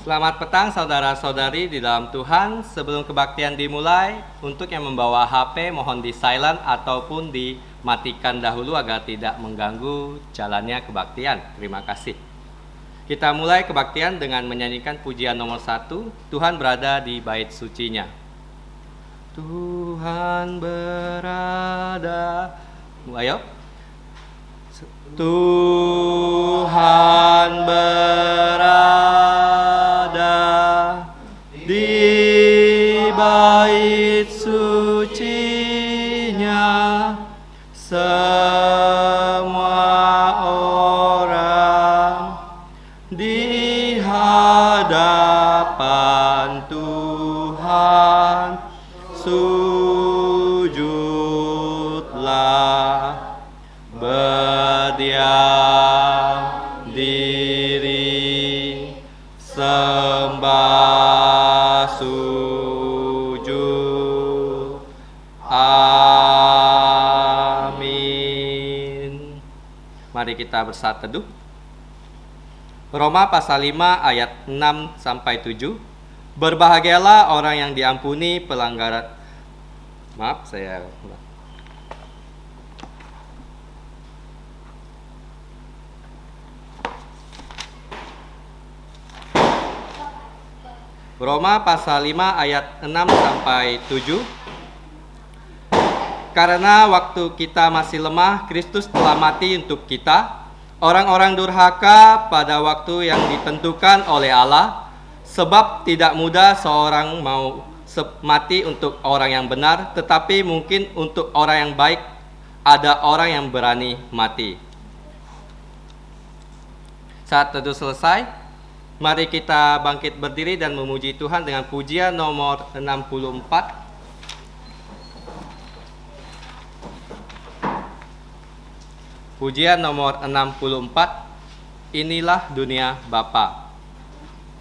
Selamat petang saudara-saudari di dalam Tuhan. Sebelum kebaktian dimulai, untuk yang membawa HP mohon di silent ataupun dimatikan dahulu agar tidak mengganggu jalannya kebaktian. Terima kasih. Kita mulai kebaktian dengan menyanyikan pujian nomor 1, Tuhan berada di bait sucinya. Tuhan berada, ayo. Tuhan berada di bait sucinya, semua orang di hadapan Tuhan sujudlah, berdiam diri, sembah sujud. Amin. Mari kita bersatu teduh. Roma pasal 5 ayat 6 sampai 7. Berbahagialah orang yang diampuni pelanggaran. Maaf, saya ulang. Roma pasal 5 ayat 6 sampai 7. Karena waktu kita masih lemah, Kristus telah mati untuk kita, orang-orang durhaka pada waktu yang ditentukan oleh Allah, sebab tidak mudah seorang mau mati untuk orang yang benar, tetapi mungkin untuk orang yang baik ada orang yang berani mati. Saat teduh selesai, mari kita bangkit berdiri dan memuji Tuhan dengan pujian nomor 64. Pujian nomor 64, Inilah Dunia Bapa.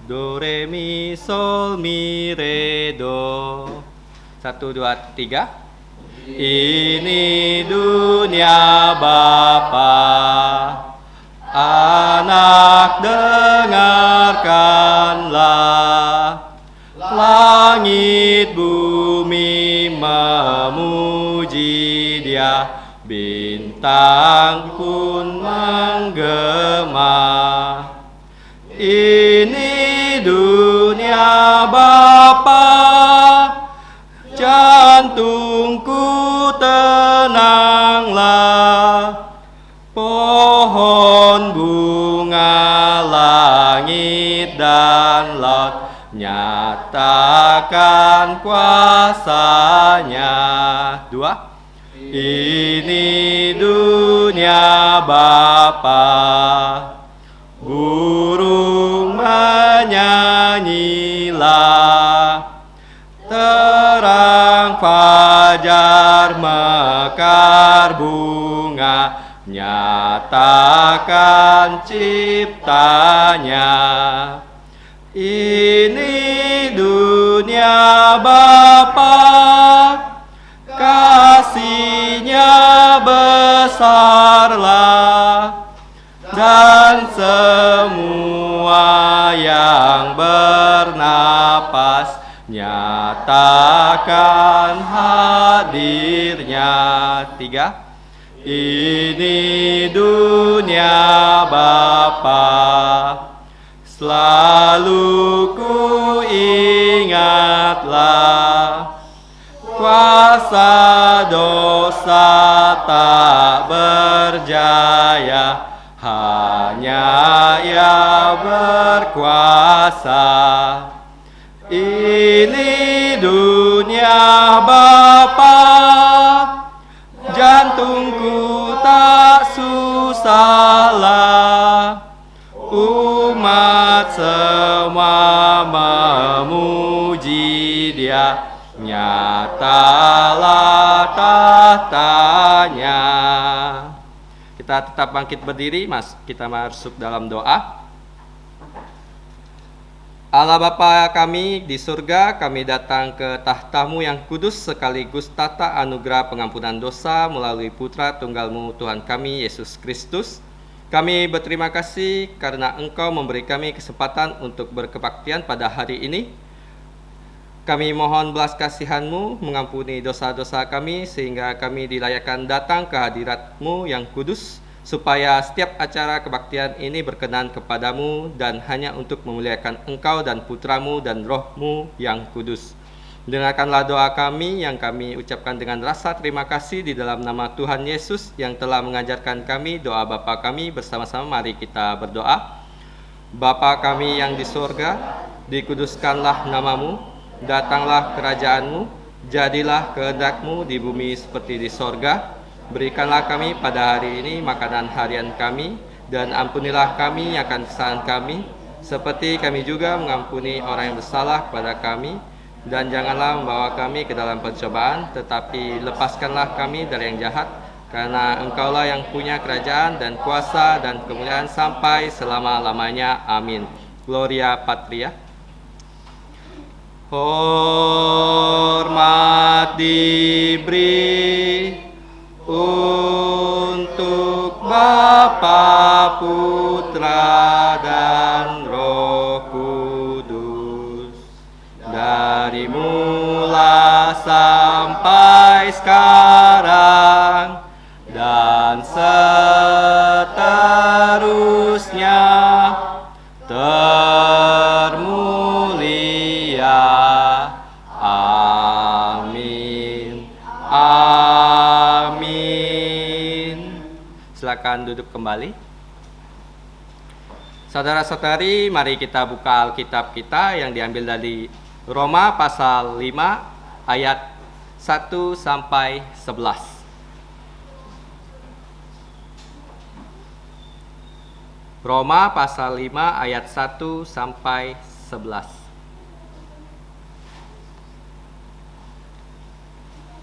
Do, re, mi, sol, mi, re, do. 1, 2, 3. Ini dunia Bapa. Anak dengarkanlah, langit bumi memuji Dia, bintang pun menggema. Ini dunia Bapa, jantungku tenanglah. Pohon, bunga, langit dan laut nyatakan kuasa-Nya. 2. Ini dunia Bapa, burung menyanyilah, terang fajar mekar bunga, nyatakan ciptanya. Ini dunia Bapa, kasih-Nya besarlah, dan semua yang bernapas nyatakan hadir-Nya. 3. Ini dunia Bapa, selalu ku ingatlah, kuasa dosa tak berjaya, hanya Ia berkuasa. Ini dunia Bapa, jantungku tak susahlah, umat semua memuji Dia, nyatalah tahtanya. Kita tetap bangkit berdiri, kita masuk dalam doa. Allah Bapa kami di surga, kami datang ke tahta-Mu yang kudus sekaligus tata anugerah pengampunan dosa melalui Putra Tunggal-Mu Tuhan kami Yesus Kristus. Kami berterima kasih karena Engkau memberi kami kesempatan untuk berkebaktian pada hari ini. Kami mohon belas kasihan-Mu mengampuni dosa-dosa kami sehingga kami dilayakkan datang ke hadirat-Mu yang kudus, supaya setiap acara kebaktian ini berkenan kepadamu dan hanya untuk memuliakan Engkau dan Putra-Mu dan Roh-Mu yang kudus. Dengarkanlah doa kami yang kami ucapkan dengan rasa terima kasih di dalam nama Tuhan Yesus yang telah mengajarkan kami doa Bapa kami. Bersama-sama mari kita berdoa. Bapa kami yang di surga, dikuduskanlah nama-Mu, datanglah kerajaan-Mu, jadilah kehendak-Mu di bumi seperti di sorga. Berikanlah kami pada hari ini makanan harian kami, dan ampunilah kami akan kesalahan kami, seperti kami juga mengampuni orang yang bersalah kepada kami. Dan janganlah membawa kami ke dalam pencobaan, tetapi lepaskanlah kami dari yang jahat, karena Engkaulah yang punya kerajaan dan kuasa dan kemuliaan sampai selama-lamanya. Amin. Gloria Patria. Hormat diberi untuk Bapa, Putra, dan Roh Kudus, dari mula sampai sekarang dan seterusnya, termulia. Amin. Amin. Silakan duduk kembali. Saudara-saudari, mari kita buka Alkitab kita yang diambil dari Roma pasal 5 ayat 1 sampai 11. Roma pasal 5 ayat 1 sampai 11.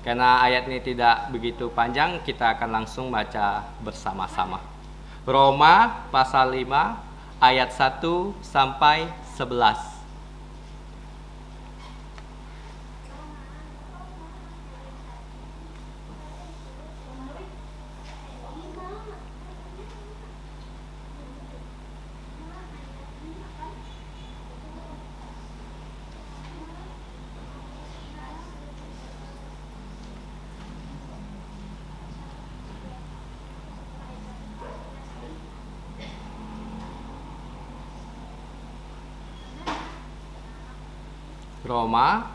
Karena ayat ini tidak begitu panjang, kita akan langsung baca bersama-sama. Roma pasal 5 ayat 1 sampai 11. Roma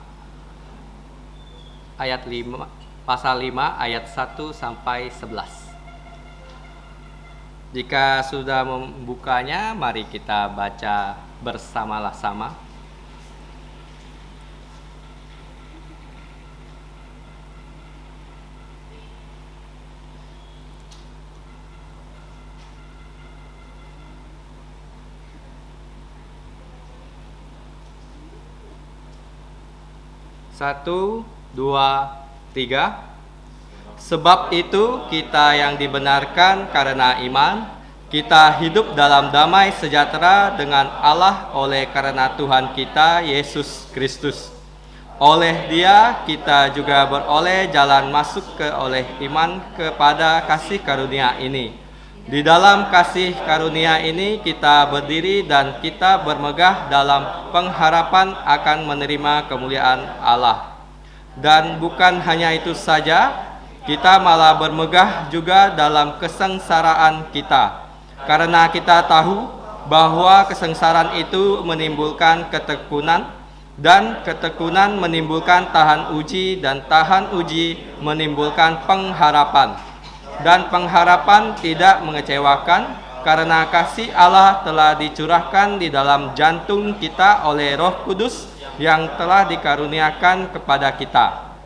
ayat 5 pasal 5 ayat 1 sampai 11. Jika sudah membukanya, mari kita baca bersama-sama. Satu, dua, tiga. Sebab itu kita yang dibenarkan karena iman, kita hidup dalam damai sejahtera dengan Allah oleh karena Tuhan kita Yesus Kristus. Oleh Dia kita juga beroleh jalan masuk oleh iman kepada kasih karunia ini. Di dalam kasih karunia ini kita berdiri dan kita bermegah dalam pengharapan akan menerima kemuliaan Allah. Dan bukan hanya itu saja, kita malah bermegah juga dalam kesengsaraan kita. Karena kita tahu bahwa kesengsaraan itu menimbulkan ketekunan, dan ketekunan menimbulkan tahan uji, dan tahan uji menimbulkan pengharapan. Dan pengharapan tidak mengecewakan, karena kasih Allah telah dicurahkan di dalam jantung kita oleh Roh Kudus yang telah dikaruniakan kepada kita.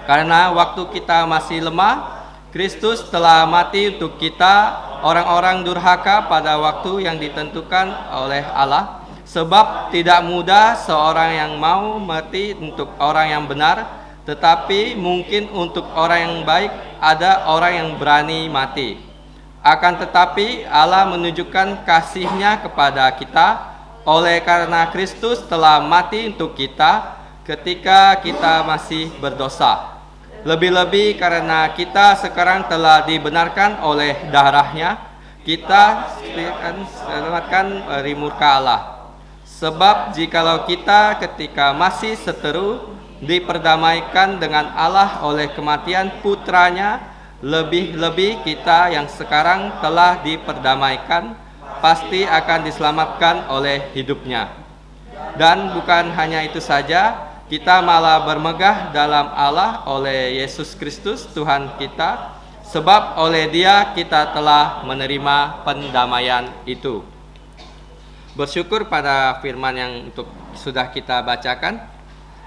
Karena waktu kita masih lemah, Kristus telah mati untuk kita, orang-orang durhaka, pada waktu yang ditentukan oleh Allah. Sebab tidak mudah seorang yang mau mati untuk orang yang benar, tetapi mungkin untuk orang yang baik ada orang yang berani mati. Akan tetapi Allah menunjukkan kasih-Nya kepada kita oleh karena Kristus telah mati untuk kita ketika kita masih berdosa. Lebih-lebih karena kita sekarang telah dibenarkan oleh darah-Nya, kita akan selamatkan dari murka Allah. Sebab jikalau kita ketika masih seteru diperdamaikan dengan Allah oleh kematian putranya, lebih-lebih kita yang sekarang telah diperdamaikan pasti akan diselamatkan oleh hidupnya. Dan bukan hanya itu saja, kita malah bermegah dalam Allah oleh Yesus Kristus Tuhan kita, sebab oleh Dia kita telah menerima pendamaian itu. Bersyukur pada firman yang sudah kita bacakan.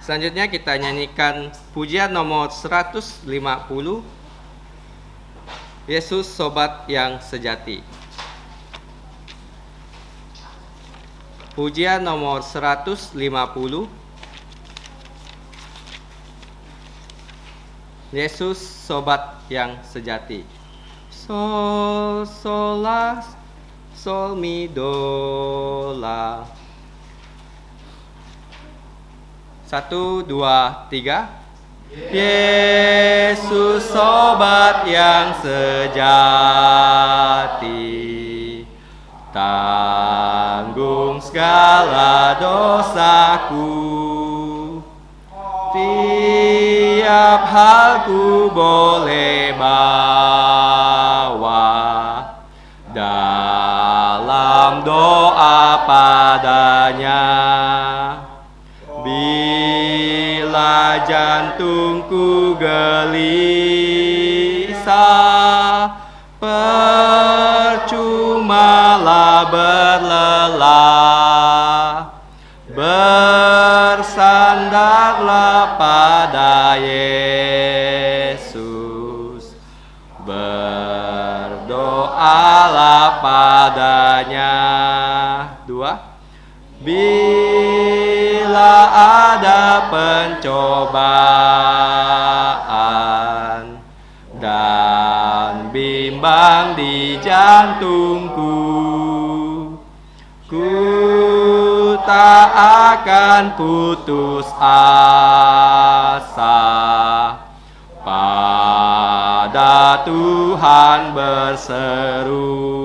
Selanjutnya kita nyanyikan pujian nomor 150, Yesus Sobat yang Sejati. Pujian nomor 150, Yesus Sobat yang Sejati. Sol, sol, la, sol, mi, do, la. 1, 2, 3. Yesus Sobat yang sejati, tanggung segala dosaku. Tiap hal ku boleh bawa dalam doa padanya. Bila jantungku gelisah, percumalah berlelah, bersandarlah pada Yesus, berdoalah padanya. 2. Bila ada pencobaan dan bimbang di jantungku, ku tak akan putus asa, pada Tuhan berseru.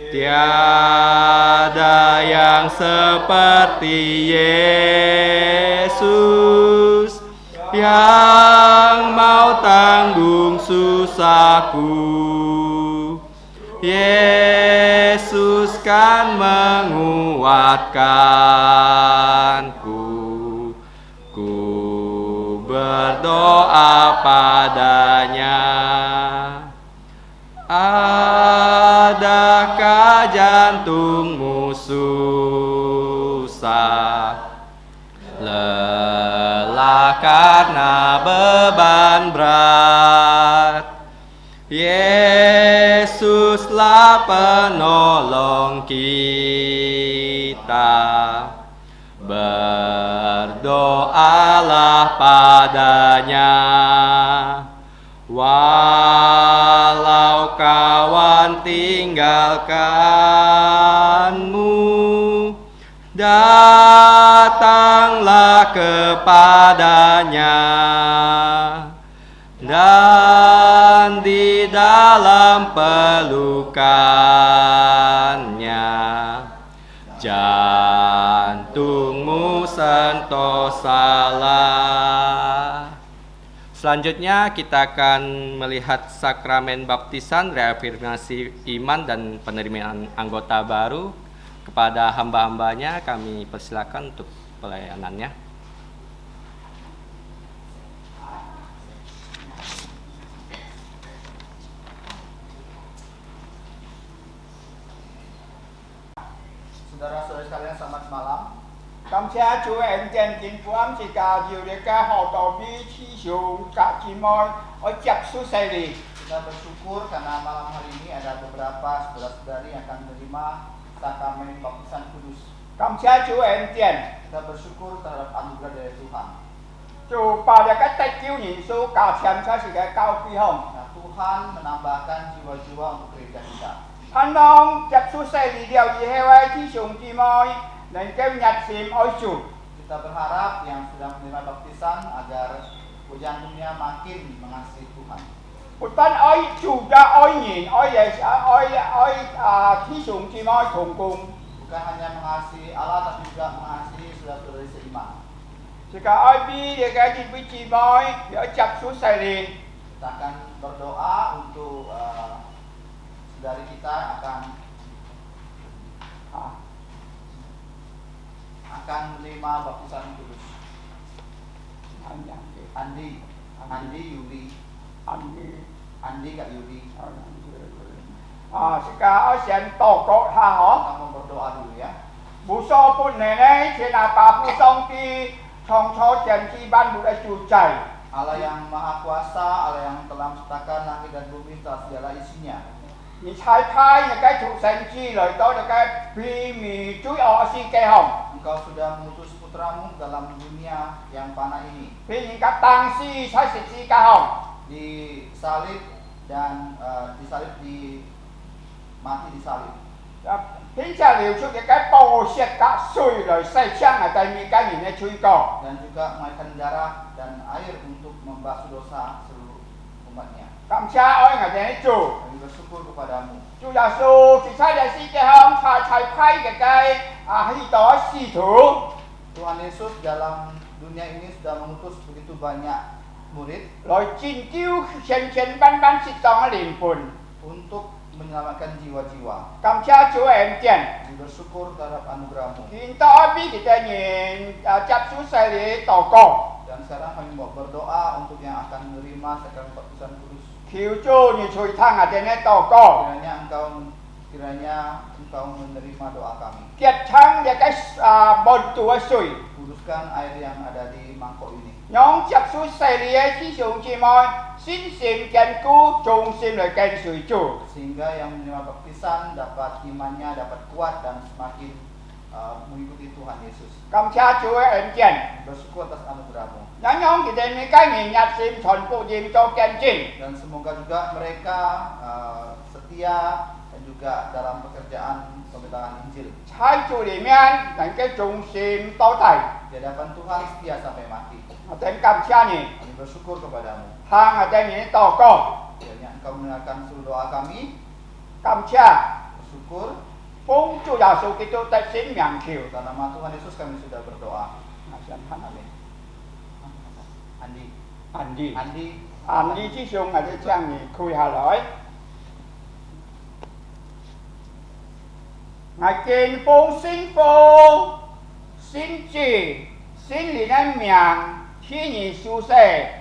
Tiada yang seperti Yesus yang mau tanggung susahku. Yesus kan menguatkanku. Ku berdoa padanya. Adakah jantungmu susah, lelah karena beban berat? Yesuslah penolong kita, berdoalah padanya. Walau kawan tinggalkanmu, datanglah kepadanya, dan di dalam pelukannya jantungmu sentosalah. Selanjutnya kita akan melihat sakramen baptisan, reafirmasi iman dan penerimaan anggota baru. Kepada hamba-hambanya kami persilakan untuk pelayanannya. Saudara-saudara sekalian, selamat malam. Cảm ơn Chúa em trên chính phủ ám chỉ cả nhiều để cả họ tổ bi chi dụng cả chi môi ở chặt su seri. Kita bersyukur karena malam hari ini ada beberapa saudara-saudari yang akan menerima sakramen baptisan kudus. Cảm ơn Chúa em trên. Kita bersyukur terhadap anugerah dari Tuhan. Chúa pada cái tay cứu nhìn số cao xem cho sự cái cao phi hồng. Tuhan menambahkan jiwa-jiwa untuk gereja kita. Hắn mong chặt su seri điều gì heo ai chi dụng chi môi. Dan kami nyatsim oisu. Kita berharap yang sudah menerima baptisan agar jantungnya makin mengasihi Tuhan. Một班愛主嘅愛人愛弟兄姊妹同工。 Bukan hanya mengasihi Allah tapi juga mengasihi saudara-saudari seiman. Jika ai bi dia gaji biji boy, dia cap susah ni. Kita akan berdoa untuk saudari kita akan menerima baptisan kudus. Andi Yuli Kak Yuli. Jika ai sen tổ có tha họ. Kita mau berdoa dulu ya. Bù so pun nenek, trên apa bù song ti, trong cho chen chi ban bù đã chủ chạy. Allah yang maha kuasa, Allah yang telah menciptakan langit dan bumi serta segala isinya. Ni chai pai ni cái chủ sinh chi lời tôi là cái phi mi chui ở si cây hồng. Engkau sudah mengutus putramu dalam dunia yang panah ini. Phi những cái tang si chai si cây hồng. Disalib dan mati disalib. Phi cha liu xuất cái bầu xiết cả suy rồi say chang ở đây mi cái gì này chui cỏ. Dan juga mengalirkan darah dan air untuk membasuh dosa seluruh umatnya. Cảm cha ơi ngày này chủ. Kami bersyukur kepadamu. Chủ Giêsu chỉ sai đại si cây hồng chai pai cái hi đó si thủ. Tuhan Yesus dalam dunia ini sudah mengutus begitu banyak murid Rồi chín chiếu chen ban si tong linh hồn. untuk menyelamatkan jiwa-jiwa. Cảm cha Chúa em tiền. Kami bersyukur terhadap anugerah-Mu. Kita bi kita nhìn chắp xuống sai để tỏ cổ. Dan sekarang kami mau berdoa untuk yang akan menerima sakramen baptisan kudus. Khiêu chu như chui thang ở trên này tỏ cổ. Kiranya engkau menerima doa kami. Kiệt thang để cái bồn tua sủi. Kuduskan air yang ada di mangkok ini. Nhóm chắp xuống sai để khi xuống chi môi. Xin xin kèn cứu trung xin lời kèn sủi chủ. Sehingga yang menerima baptisan dapat imannya dapat kuat dan semakin mengikuti Tuhan Yesus. Cảm cha Chúa em tiền. Bersyukur atas anugerah-Mu. Nhóm kita ini cái nhìn nhặt xin thuần phụ dìm cho kèn chinh. Dan semoga juga mereka setia dan juga dalam pekerjaan pemberitahuan Injil. Hai chủ里面đánh cái trung xin tao thầy. Di hadapan Tuhan setia sampai mati. Ở trên cảm cha nhỉ. Kami bersyukur kepadamu. Thang ở trên ini tỏ cổ. Kiranya engkau mendengarkan seluruh doa kami. Cảm cha. Bersyukur Phung Chúa Giêsu Kitô tại xin miệng khiêu. karena nama Tuhan Yesus kami sudah berdoa. Amin. Andi. Andi chỉ dùng ở đây trang nhỉ khui hà lỗi. Ngài kiên phung xin chỉ xin lý năng miệng khi nhị su xe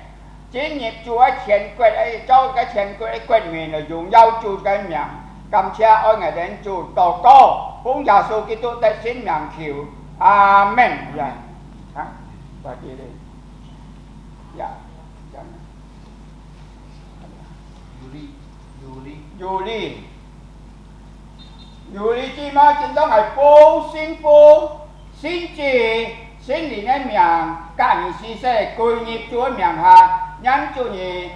chính nhịp Chúa chén quyết ấy cho cái chén quyết ấy quyết mình là dùng dao chụp cái miệng. Cảm cha ơi ngài đến chủ tổ cô Phung Giêsu Kitô tại xin miệng khiêu. Amen. Dạ. Và đi đi. Dạ. Yuli chi mà chính đó ngài phung xin chỉ xin lý nên miệng cả những sĩ sẽ cười nhịp Chúa miệng hà nhắn Chúa nhị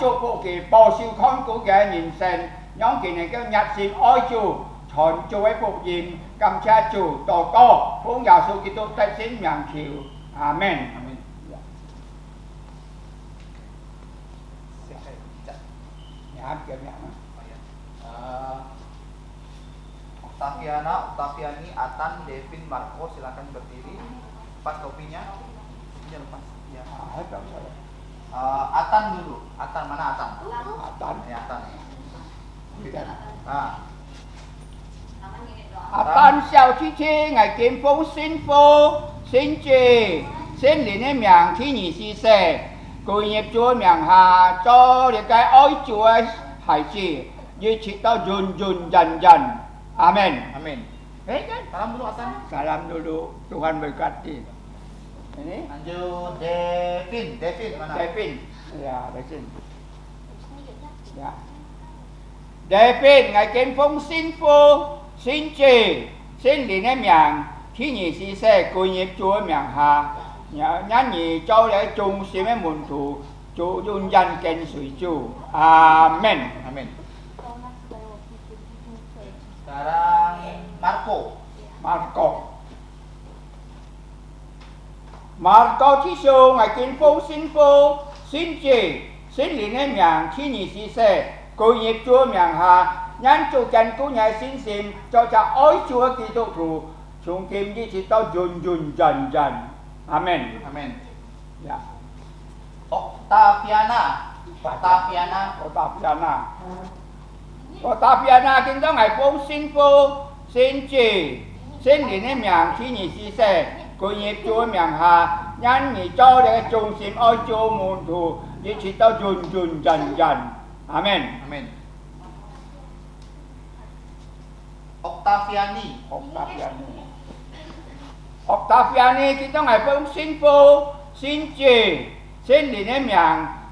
chúc phụ kỳ bầu siêu con của ghé nhìn sen nhóm kỳ này kêu nhặt xin ôi Chúa chọn Chúa ấy phục dìm cảm cha Chúa tổ cô Phung Giêsu Kitô tại xin miệng khiêu. Amen. Nháp kiểu miệng Octaviani, Atan, Devin, Marco, silakan berdiri. Pas topinya. Topinya lepas. Ya. Atan dulu. Atan mana Atan? Atan. Ya, Atan. Atan xiao chi chi ngài kiếm phung xin trì xin lý nên miệng thi nhị si xe cùi nghiệp Chúa miệng hà cho để cái ôi Chúa hải chỉ như chỉ tao dần dần. Amen. Baik kan? Salam dulu Atan. Salam dulu. Tuhan berkati. Ini Lanjut Devin mana? Devin. Ya, Devin. Ya. Devin ngài kiếm phung xin trì xin lý nên miệng khi nhị si xe cùi nghiệp Chúa miệng hà nhắn nhị cho để chung xin mấy môn thủ chủ dùn dân kênh sủi chủ. Amen. Sekarang Marco Marco thí số ngài kiến phung xin trì 圣灵的名天而施洗，归入主名下，咱做坚固嘅信心，做只愛主嘅基督徒，從今日直到永永遠遠。阿門。 Amin. Ya, Octaviana. Octaviana kinh tông ngày phong sinh phu, sinh trì, sinh linh의名天而施洗，歸入主名下，因而做嘅忠心愛主門徒，一直到永永遠遠。阿門。 Amin. Octaviani. Octaviani kinh tông ngày phong sinh phu, sinh trì, sinh linh의名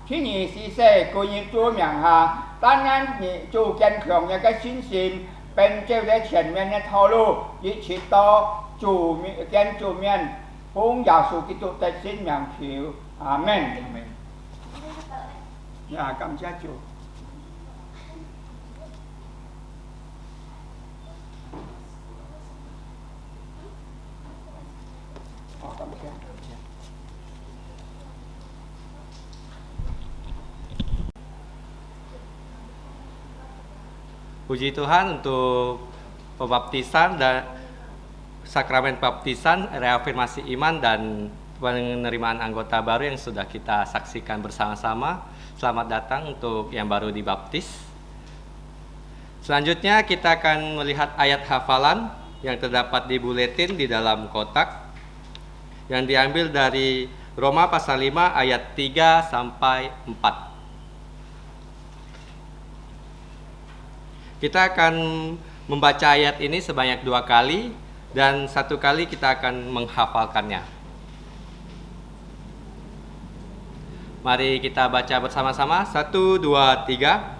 天而施洗，歸入主名下，但因主堅強嘅信心，並照喺前面嘅道路，一直到主面，奉耶穌基督的聖名求，阿門。 Amin. Ya, 感謝主。感謝。 Puji Tuhan untuk pembaptisan dan sakramen baptisan, reafirmasi iman dan penerimaan anggota baru yang sudah kita saksikan bersama-sama. Selamat datang untuk yang baru dibaptis. Selanjutnya kita akan melihat ayat hafalan yang terdapat di buletin di dalam kotak yang diambil dari Roma pasal 5 ayat 3 sampai 4. Kita akan membaca ayat ini sebanyak 2 kali dan 1 kali kita akan menghafalkannya. Mari kita baca bersama-sama. 1, 2, 3.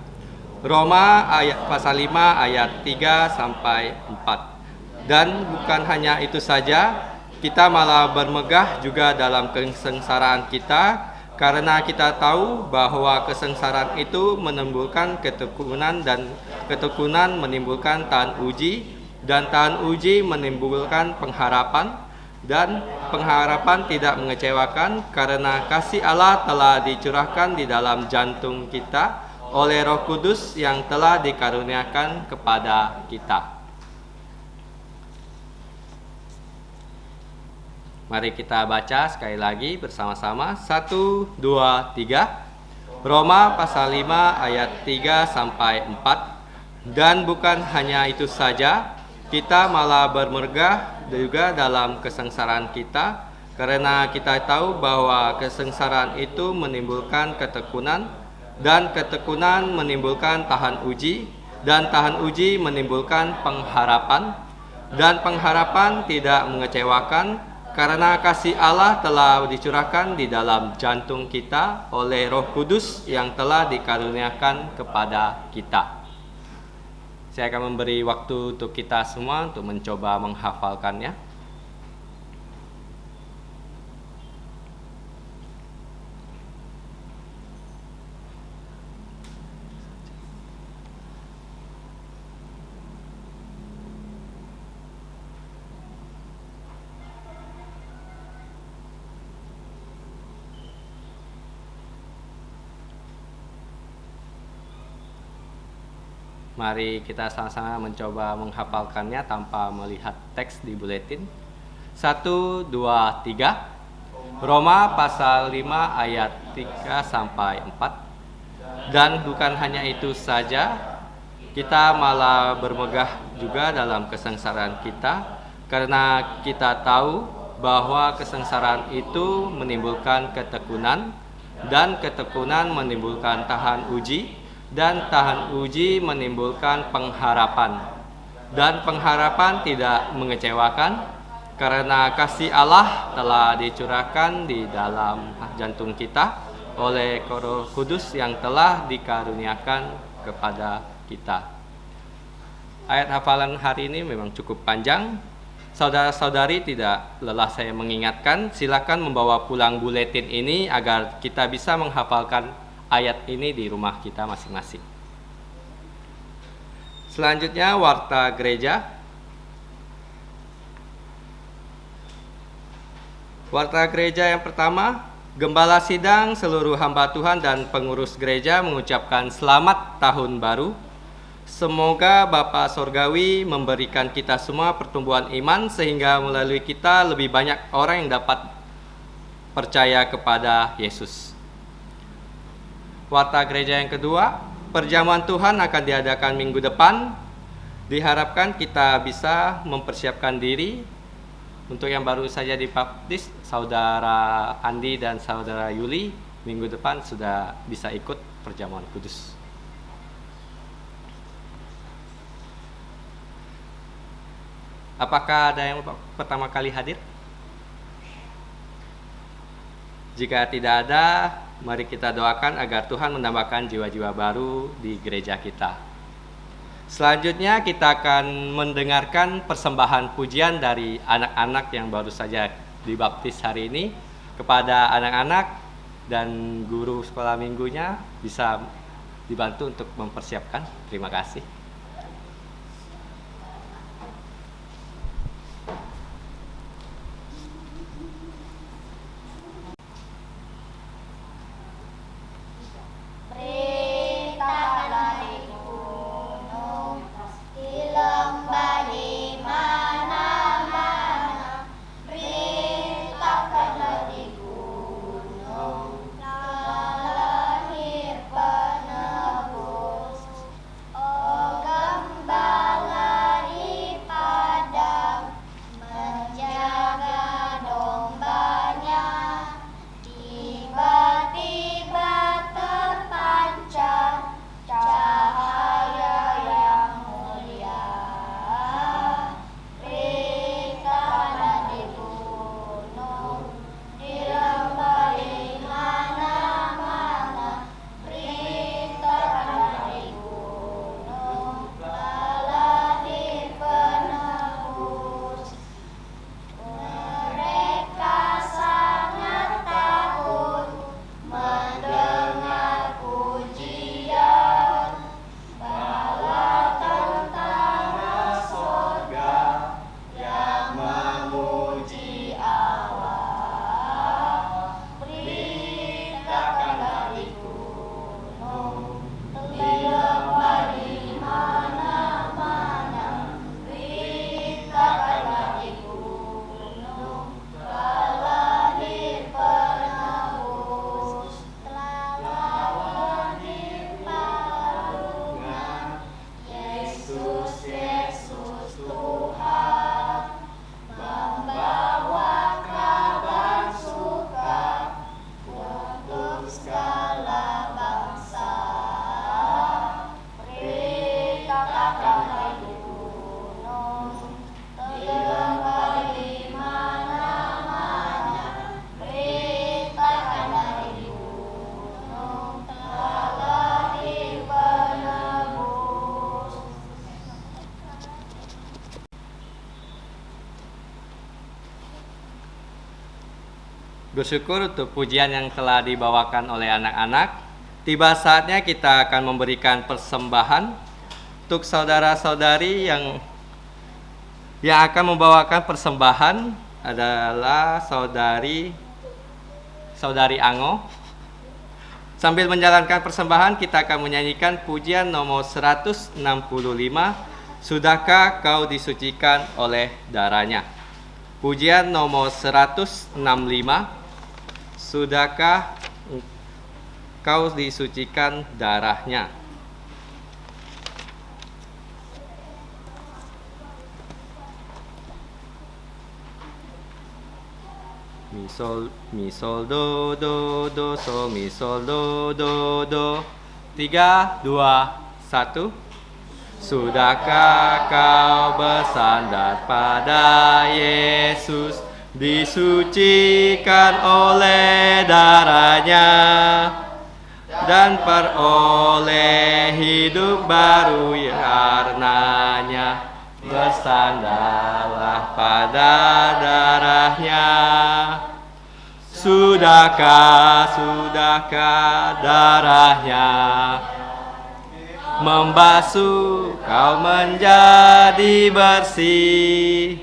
Roma pasal 5 ayat 3 sampai 4. Dan bukan hanya itu saja, kita malah bermegah juga dalam kesengsaraan kita, karena kita tahu bahwa kesengsaraan itu menimbulkan ketekunan dan ketekunan menimbulkan tahan uji, dan tahan uji menimbulkan pengharapan, dan pengharapan tidak mengecewakan karena kasih Allah telah dicurahkan di dalam jantung kita oleh Roh Kudus yang telah dikaruniakan kepada kita. Mari kita baca sekali lagi bersama-sama. 1, 2, 3. Roma pasal 5 ayat 3 sampai 4. Dan bukan hanya itu saja, kita malah bermegah juga dalam kesengsaraan kita, karena kita tahu bahwa kesengsaraan itu menimbulkan ketekunan, dan ketekunan menimbulkan tahan uji, dan tahan uji menimbulkan pengharapan, dan pengharapan tidak mengecewakan karena kasih Allah telah dicurahkan di dalam jantung kita oleh Roh Kudus yang telah dikaruniakan kepada kita. Saya akan memberi waktu untuk kita semua untuk mencoba menghafalkannya. Mari kita sama-sama mencoba menghafalkannya tanpa melihat teks di buletin. 1, 2, 3. Roma pasal 5 ayat 3 sampai 4. Dan bukan hanya itu saja, kita malah bermegah juga dalam kesengsaraan kita, karena kita tahu bahwa kesengsaraan itu menimbulkan ketekunan, dan ketekunan menimbulkan tahan uji, dan tahan uji menimbulkan pengharapan, dan pengharapan tidak mengecewakan karena kasih Allah telah dicurahkan di dalam jantung kita oleh Roh Kudus yang telah dikaruniakan kepada kita. Ayat hafalan hari ini memang cukup panjang. Saudara-saudari tidak lelah saya mengingatkan, silakan membawa pulang buletin ini agar kita bisa menghafalkan ayat ini di rumah kita masing-masing. Selanjutnya warta gereja. Warta gereja yang pertama Gembala sidang, seluruh hamba Tuhan dan pengurus gereja mengucapkan selamat tahun baru. Semoga Bapa Sorgawi memberikan kita semua pertumbuhan iman sehingga melalui kita lebih banyak orang yang dapat percaya kepada Yesus. Warta gereja yang kedua, perjamuan Tuhan akan diadakan minggu depan. Diharapkan kita bisa mempersiapkan diri. Untuk yang baru saja dibaptis, Saudara Andi dan Saudara Yuli, minggu depan sudah bisa ikut perjamuan kudus. Apakah ada yang pertama kali hadir? Jika tidak ada, mari kita doakan agar Tuhan menambahkan jiwa-jiwa baru di gereja kita. Selanjutnya kita akan mendengarkan persembahan pujian dari anak-anak yang baru saja dibaptis hari ini. Kepada anak-anak dan guru sekolah minggunya bisa dibantu untuk mempersiapkan. Terima kasih. Bersyukur untuk pujian yang telah dibawakan oleh anak-anak. Tiba saatnya kita akan memberikan persembahan untuk saudara-saudari yang akan membawakan persembahan adalah saudari Ango. Sambil menjalankan persembahan, kita akan menyanyikan pujian nomor 165, Sudahkah kau disucikan oleh darahnya. Pujian nomor 165, Sudahkah kau disucikan darahnya. Mi sol do do do sol mi sol do do do. 3, 2, 1. Sudahkah kau bersandar pada Yesus, disucikan oleh darahnya, dan peroleh hidup baru karenanya. Bersandarlah pada darahnya. Sudahkah darahnya membasuh kau menjadi bersih?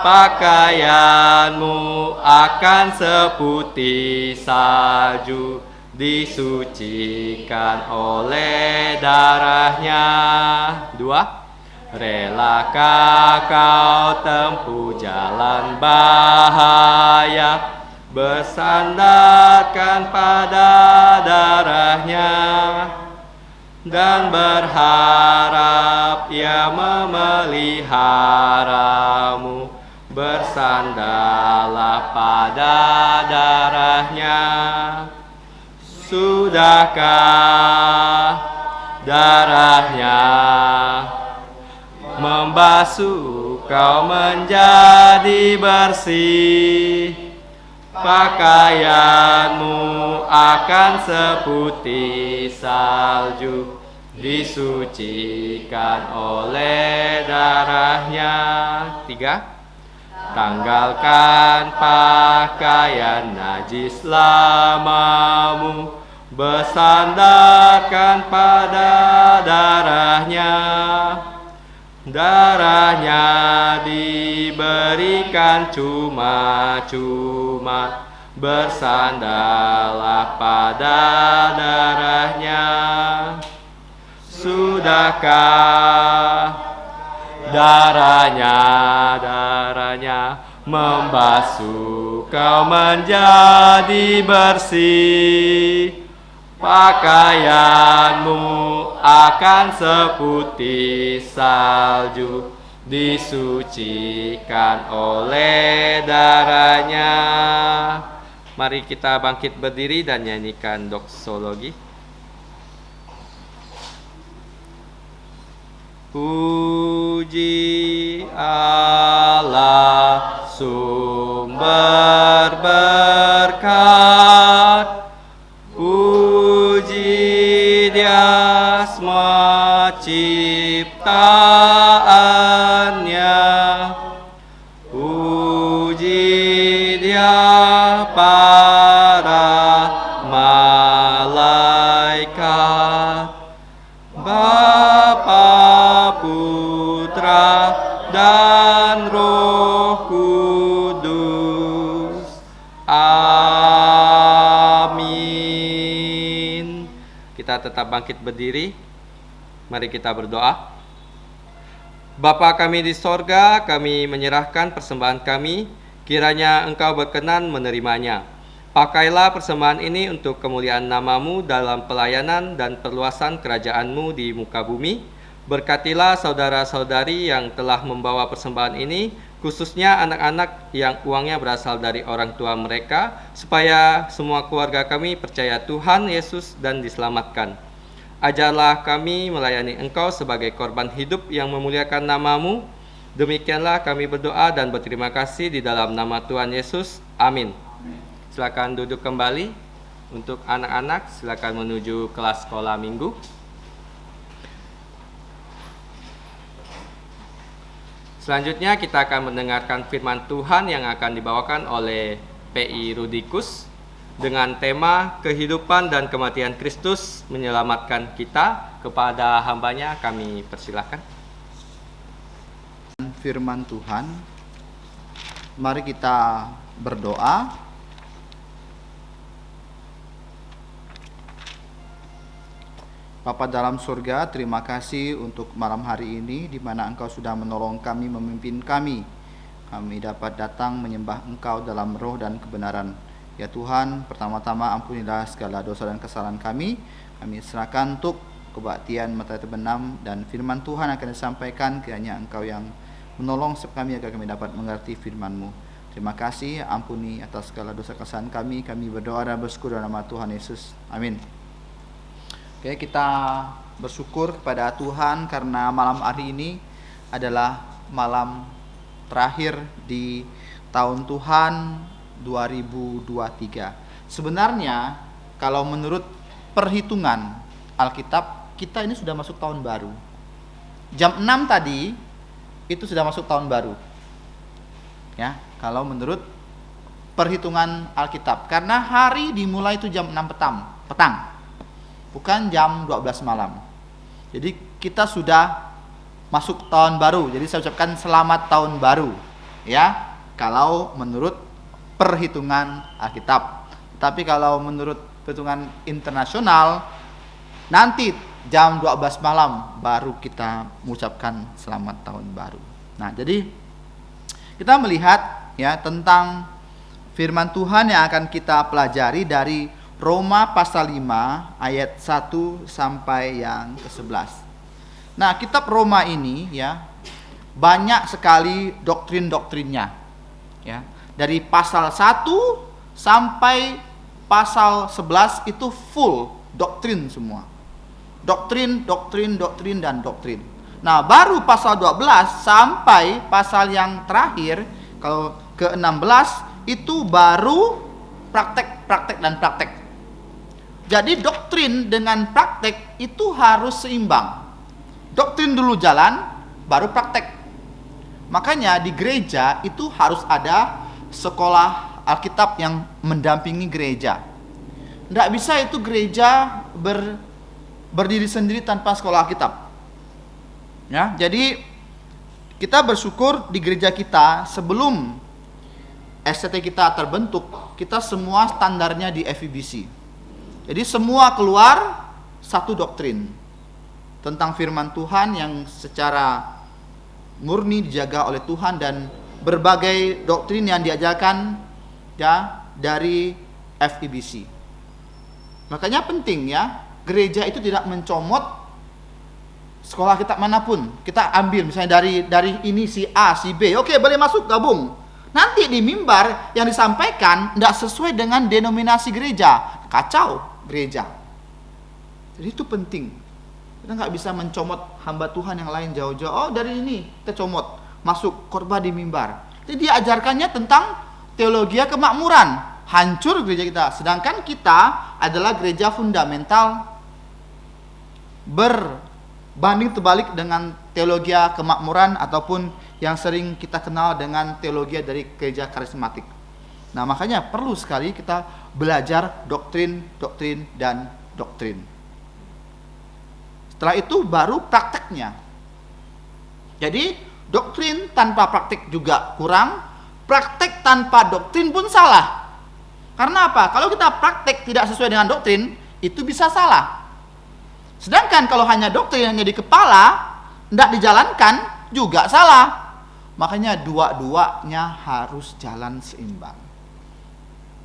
Pakaianmu akan seputih salju, disucikan oleh darahnya. 2. Relakah kau tempuh jalan bahaya, bersandarkan pada darahnya, dan berharap Ia memeliharamu. Bersandarlah pada darahnya. Sudahkah darahnya membasuh kau menjadi bersih? Pakaianmu akan seputih salju, disucikan oleh darahnya. 3. Tanggalkan pakaian najis lamamu, bersandarkan pada darahnya. Darahnya diberikan cuma-cuma, bersandarlah pada darahnya. Sudahkah darahnya membasuh kau menjadi bersih? Pakaianmu akan seputih salju, disucikan oleh darahnya. Mari kita bangkit berdiri dan nyanyikan doksologi. Puji Allah sumber berkat, puji Dia semua ciptaannya, puji Dia para malaikat, Bapa, Putra, dan Roh Kudus. Amin. Kita tetap bangkit berdiri. Mari kita berdoa. Bapa kami di sorga, kami menyerahkan persembahan kami, kiranya Engkau berkenan menerimanya. Pakailah persembahan ini untuk kemuliaan nama-Mu dalam pelayanan dan perluasan kerajaan-Mu di muka bumi. Berkatilah saudara-saudari yang telah membawa persembahan ini, khususnya anak-anak yang uangnya berasal dari orang tua mereka, supaya semua keluarga kami percaya Tuhan Yesus dan diselamatkan. Ajarlah kami melayani Engkau sebagai korban hidup yang memuliakan nama-Mu. Demikianlah kami berdoa dan berterima kasih di dalam nama Tuhan Yesus. Amin. Silakan duduk kembali. Untuk anak-anak, silakan menuju kelas sekolah minggu. Selanjutnya kita akan mendengarkan firman Tuhan yang akan dibawakan oleh PI Rudikus dengan tema kehidupan dan kematian Kristus menyelamatkan kita. Kepada hambanya kami persilahkan. Firman Tuhan, mari kita berdoa. Bapa dalam surga, terima kasih untuk malam hari ini di mana Engkau sudah menolong kami, memimpin kami. Kami dapat datang menyembah Engkau dalam roh dan kebenaran. Ya Tuhan, pertama-tama ampunilah segala dosa dan kesalahan kami. Kami serahkan untuk kebaktian matahari terbenam dan firman Tuhan akan disampaikan, kiranya Engkau yang menolong setiap kami agar kami dapat mengerti firman-Mu. Terima kasih, ampuni atas segala dosa kesalahan kami. Kami berdoa dan bersyukur dalam nama Tuhan Yesus. Amin. Oke, kita bersyukur kepada Tuhan karena malam hari ini adalah malam terakhir di tahun Tuhan 2023. Sebenarnya kalau menurut perhitungan Alkitab, kita ini sudah masuk tahun baru. Jam 6 tadi itu sudah masuk tahun baru. Ya, kalau menurut perhitungan Alkitab. Karena hari dimulai itu jam 6 petang. Bukan jam 12 malam. Jadi kita sudah masuk tahun baru. Jadi saya ucapkan selamat tahun baru. ya, kalau menurut perhitungan Alkitab. Tapi kalau menurut perhitungan internasional, nanti jam 12 malam baru kita mengucapkan selamat tahun baru. Nah, jadi kita melihat ya tentang firman Tuhan yang akan kita pelajari dari Roma pasal 5 ayat 1 sampai yang ke-11. Nah, kitab Roma ini ya banyak sekali doktrin-doktrinnya. Ya. Dari pasal 1 sampai pasal 11 itu full doktrin semua. Doktrin, dan doktrin. Nah, baru pasal 12 sampai pasal yang terakhir, kalau ke-16 itu baru praktek, dan praktek. Jadi doktrin dengan praktek itu harus seimbang. Doktrin dulu jalan, baru praktek. Makanya di gereja itu harus ada sekolah Alkitab yang mendampingi gereja. Tidak bisa itu gereja berdiri sendiri tanpa sekolah Alkitab. Ya, jadi kita bersyukur di gereja kita sebelum SCT kita terbentuk, kita semua standarnya di FEBC. Jadi semua keluar satu doktrin tentang firman Tuhan yang secara murni dijaga oleh Tuhan, dan berbagai doktrin yang diajarkan ya dari FEBC. Makanya penting ya, gereja itu tidak mencomot sekolah kita manapun. Kita ambil misalnya dari ini si A, si B, oke boleh masuk gabung. Nanti di mimbar yang disampaikan tidak sesuai dengan denominasi gereja, kacau gereja. Jadi itu penting. Kita nggak bisa mencomot hamba Tuhan yang lain jauh-jauh. Oh, dari ini kita comot, masuk khotbah di mimbar. Jadi dia ajarkannya tentang teologi kemakmuran. Hancur gereja kita. Sedangkan kita adalah gereja fundamental, berbanding terbalik dengan teologi kemakmuran ataupun yang sering kita kenal dengan teologi dari gereja karismatik. Nah, makanya perlu sekali kita belajar doktrin, dan doktrin. Setelah itu baru prakteknya. Jadi doktrin tanpa praktek juga kurang, praktek tanpa doktrin pun salah. Karena apa? Kalau kita praktek tidak sesuai dengan doktrin, itu bisa salah. Sedangkan kalau hanya doktrin hanya di kepala, tidak dijalankan, juga salah. Makanya dua-duanya harus jalan seimbang.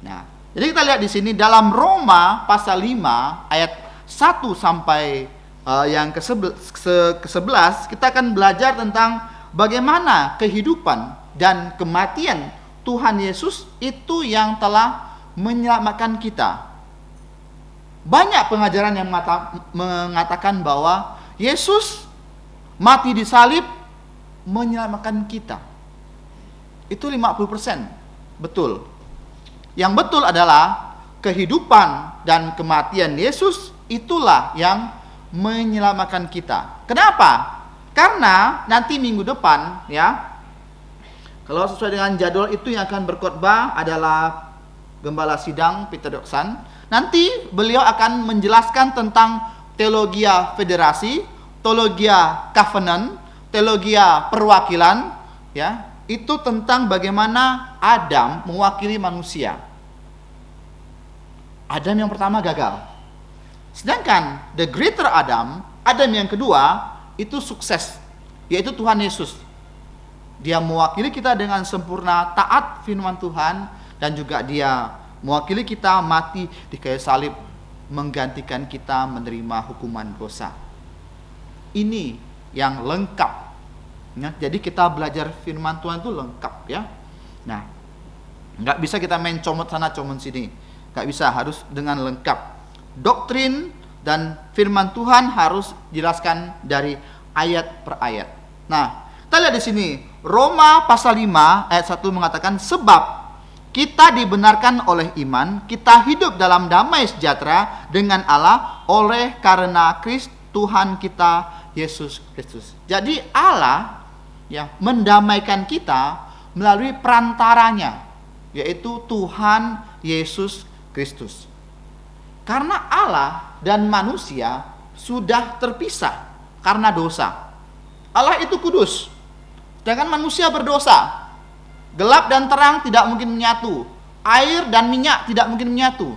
Nah, jadi kita lihat di sini dalam Roma pasal 5 ayat 1 sampai yang ke-11, kita akan belajar tentang bagaimana kehidupan dan kematian Tuhan Yesus itu yang telah menyelamatkan kita. Banyak pengajaran yang mengatakan bahwa Yesus mati di salib menyelamatkan kita. Itu 50% betul. Yang betul adalah kehidupan dan kematian Yesus itulah yang menyelamatkan kita. Kenapa? Karena nanti minggu depan ya, kalau sesuai dengan jadwal itu yang akan berkhotbah adalah Gembala Sidang Peter Doksan. Nanti beliau akan menjelaskan tentang teologi federasi, teologi covenant, teologi perwakilan ya. Itu tentang bagaimana Adam mewakili manusia. Adam yang pertama gagal. Sedangkan the greater Adam yang kedua itu sukses, yaitu Tuhan Yesus. Dia mewakili kita dengan sempurna, taat firman Tuhan, dan juga dia mewakili kita mati di kayu salib, menggantikan kita menerima hukuman dosa. Ini yang lengkap. Ya, jadi kita belajar firman Tuhan itu lengkap ya. Nah, nggak bisa kita main comot sana comot sini, nggak bisa, harus dengan lengkap. Doktrin dan firman Tuhan harus jelaskan dari ayat per ayat. Nah, kita lihat di sini Roma pasal 5 ayat 1 mengatakan, sebab kita dibenarkan oleh iman, kita hidup dalam damai sejahtera dengan Allah oleh karena Kristus Tuhan kita Yesus Kristus. Jadi Allah ya mendamaikan kita melalui perantaranya, yaitu Tuhan Yesus Kristus. Karena Allah dan manusia sudah terpisah karena dosa. Allah itu kudus, sedangkan manusia berdosa. Gelap dan terang tidak mungkin menyatu. Air dan minyak tidak mungkin menyatu.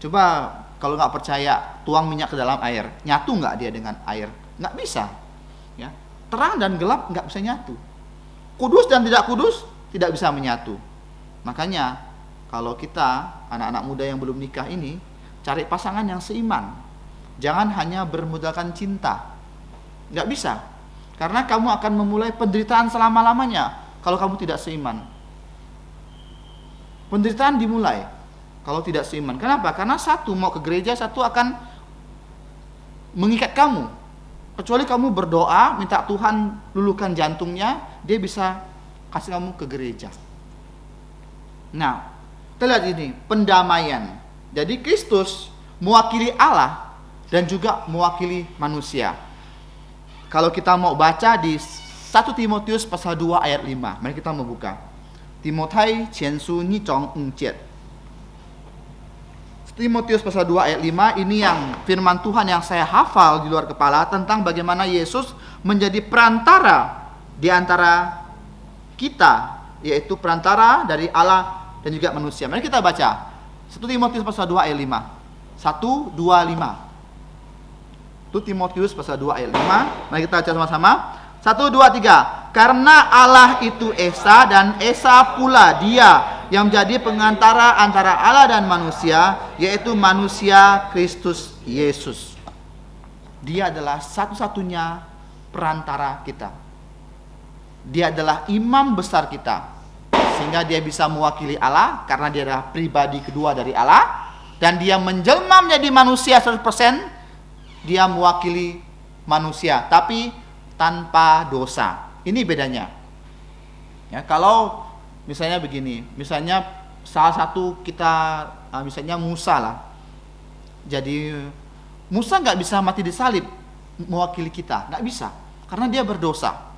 Coba kalau nggak percaya, tuang minyak ke dalam air, nyatu nggak dia dengan air? Nggak bisa. Ya. Terang dan gelap nggak bisa nyatu. Kudus dan tidak kudus tidak bisa menyatu. Makanya kalau kita anak-anak muda yang belum nikah ini, cari pasangan yang seiman. Jangan hanya bermodalkan cinta. Nggak bisa. Karena kamu akan memulai penderitaan selama-lamanya kalau kamu tidak seiman. Penderitaan dimulai kalau tidak seiman. Kenapa? Karena satu mau ke gereja, satu akan mengikat kamu. Kecuali kamu berdoa, minta Tuhan luluhkan jantungnya, dia bisa kasih kamu ke gereja. Nah, kita lihat ini, pendamaian. Jadi Kristus mewakili Allah dan juga mewakili manusia. Kalau kita mau baca di 1 Timotius pasal 2 ayat 5, mari kita membuka. Timotai Ciansu Ni Chong Engjiet. Timotius pasal 2 ayat 5, ini yang firman Tuhan yang saya hafal di luar kepala tentang bagaimana Yesus menjadi perantara di antara kita, yaitu perantara dari Allah dan juga manusia. Mari kita baca 1 Timotius pasal 2 ayat 5. 1, 2, 5. 1 Timotius pasal 2 ayat 5. Mari kita baca sama-sama. 1, 2, 3. Karena Allah itu Esa dan Esa pula Dia yang menjadi pengantara antara Allah dan manusia, yaitu manusia Kristus Yesus. Dia adalah satu-satunya perantara kita. Dia adalah imam besar kita, sehingga dia bisa mewakili Allah karena dia adalah pribadi kedua dari Allah, dan dia menjelma menjadi manusia 100%. Dia mewakili manusia tapi tanpa dosa. Ini bedanya. Ya, kalau misalnya begini, misalnya salah satu kita, misalnya Musa lah. Jadi Musa nggak bisa mati disalib mewakili kita, nggak bisa, karena dia berdosa.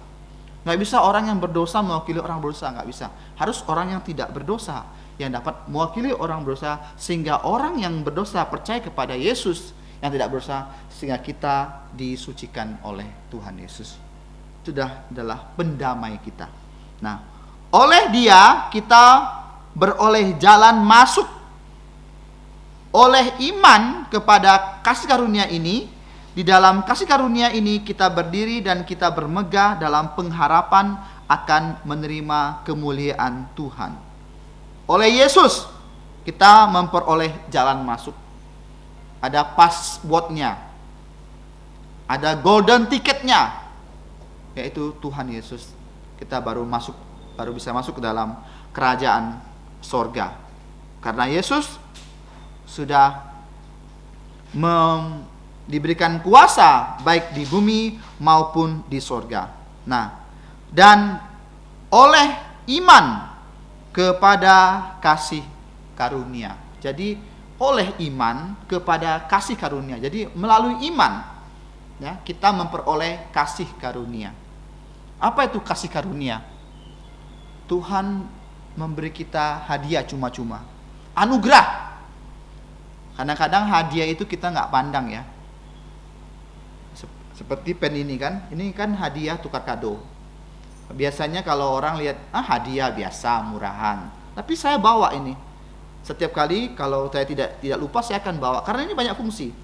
Nggak bisa orang yang berdosa mewakili orang berdosa, nggak bisa. Harus orang yang tidak berdosa yang dapat mewakili orang berdosa, sehingga orang yang berdosa percaya kepada Yesus yang tidak berdosa, sehingga kita disucikan oleh Tuhan Yesus. Itu adalah pendamai kita. Nah, oleh Dia kita beroleh jalan masuk. Oleh iman kepada kasih karunia ini, di dalam kasih karunia ini kita berdiri dan kita bermegah dalam pengharapan akan menerima kemuliaan Tuhan. Oleh Yesus kita memperoleh jalan masuk. Ada passwordnya, ada golden ticketnya, yaitu Tuhan Yesus. Kita baru bisa masuk ke dalam kerajaan sorga, karena Yesus sudah diberikan kuasa baik di bumi maupun di sorga. Nah, dan oleh iman kepada kasih karunia. Jadi oleh iman kepada kasih karunia. Jadi melalui iman, ya, kita memperoleh kasih karunia. Apa itu kasih karunia? Tuhan memberi kita hadiah cuma-cuma, anugerah. Kadang-kadang hadiah itu kita nggak pandang, ya. Seperti pen ini kan hadiah tukar kado. Biasanya kalau orang lihat, hadiah biasa, murahan. Tapi saya bawa ini. Setiap kali kalau saya tidak lupa, saya akan bawa, karena ini banyak fungsi.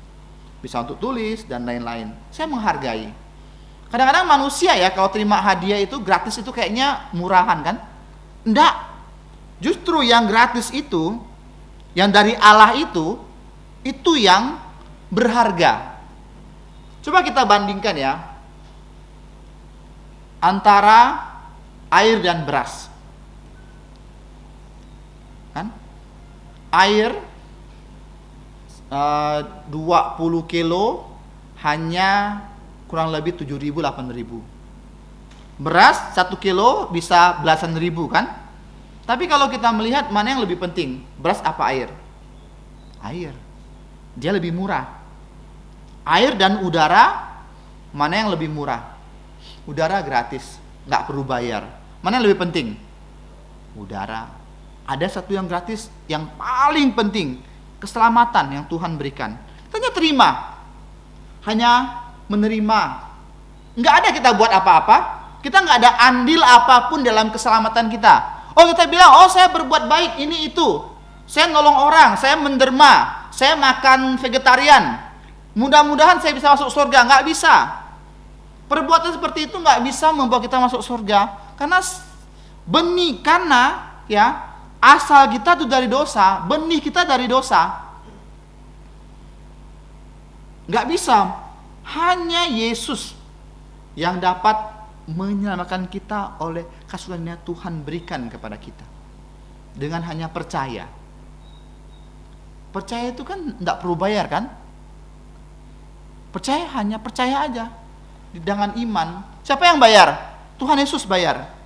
Bisa untuk tulis dan lain-lain. Saya menghargai. Kadang-kadang manusia, ya, kalau terima hadiah itu gratis itu kayaknya murahan kan? Enggak. Justru yang gratis itu, yang dari Allah itu yang berharga. Coba kita bandingkan, ya, antara air dan beras. Kan? Air 20 kilo hanya kurang lebih 7.000 8.000. Beras 1 kilo bisa belasan ribu kan? Tapi kalau kita melihat mana yang lebih penting, beras apa air? Air. Dia lebih murah. Air dan udara, mana yang lebih murah? Udara gratis, nggak perlu bayar. Mana yang lebih penting? Udara. Ada satu yang gratis, yang paling penting, keselamatan yang Tuhan berikan. Kita hanya terima, hanya menerima. Nggak ada kita buat apa-apa, Kita nggak ada andil apapun dalam keselamatan kita. Oh, kita bilang, oh saya berbuat baik, ini itu. Saya nolong orang, saya menderma, saya makan vegetarian. Mudah-mudahan saya bisa masuk surga. Nggak bisa. Perbuatan seperti itu nggak bisa membawa kita masuk surga. Karena asal kita itu dari dosa, benih kita dari dosa. Nggak bisa. Hanya Yesus yang dapat menyelamatkan kita oleh kasih karunia Tuhan berikan kepada kita. Dengan hanya percaya. Percaya itu kan nggak perlu bayar kan? Percaya hanya percaya aja. Dengan iman. Siapa yang bayar? Tuhan Yesus bayar.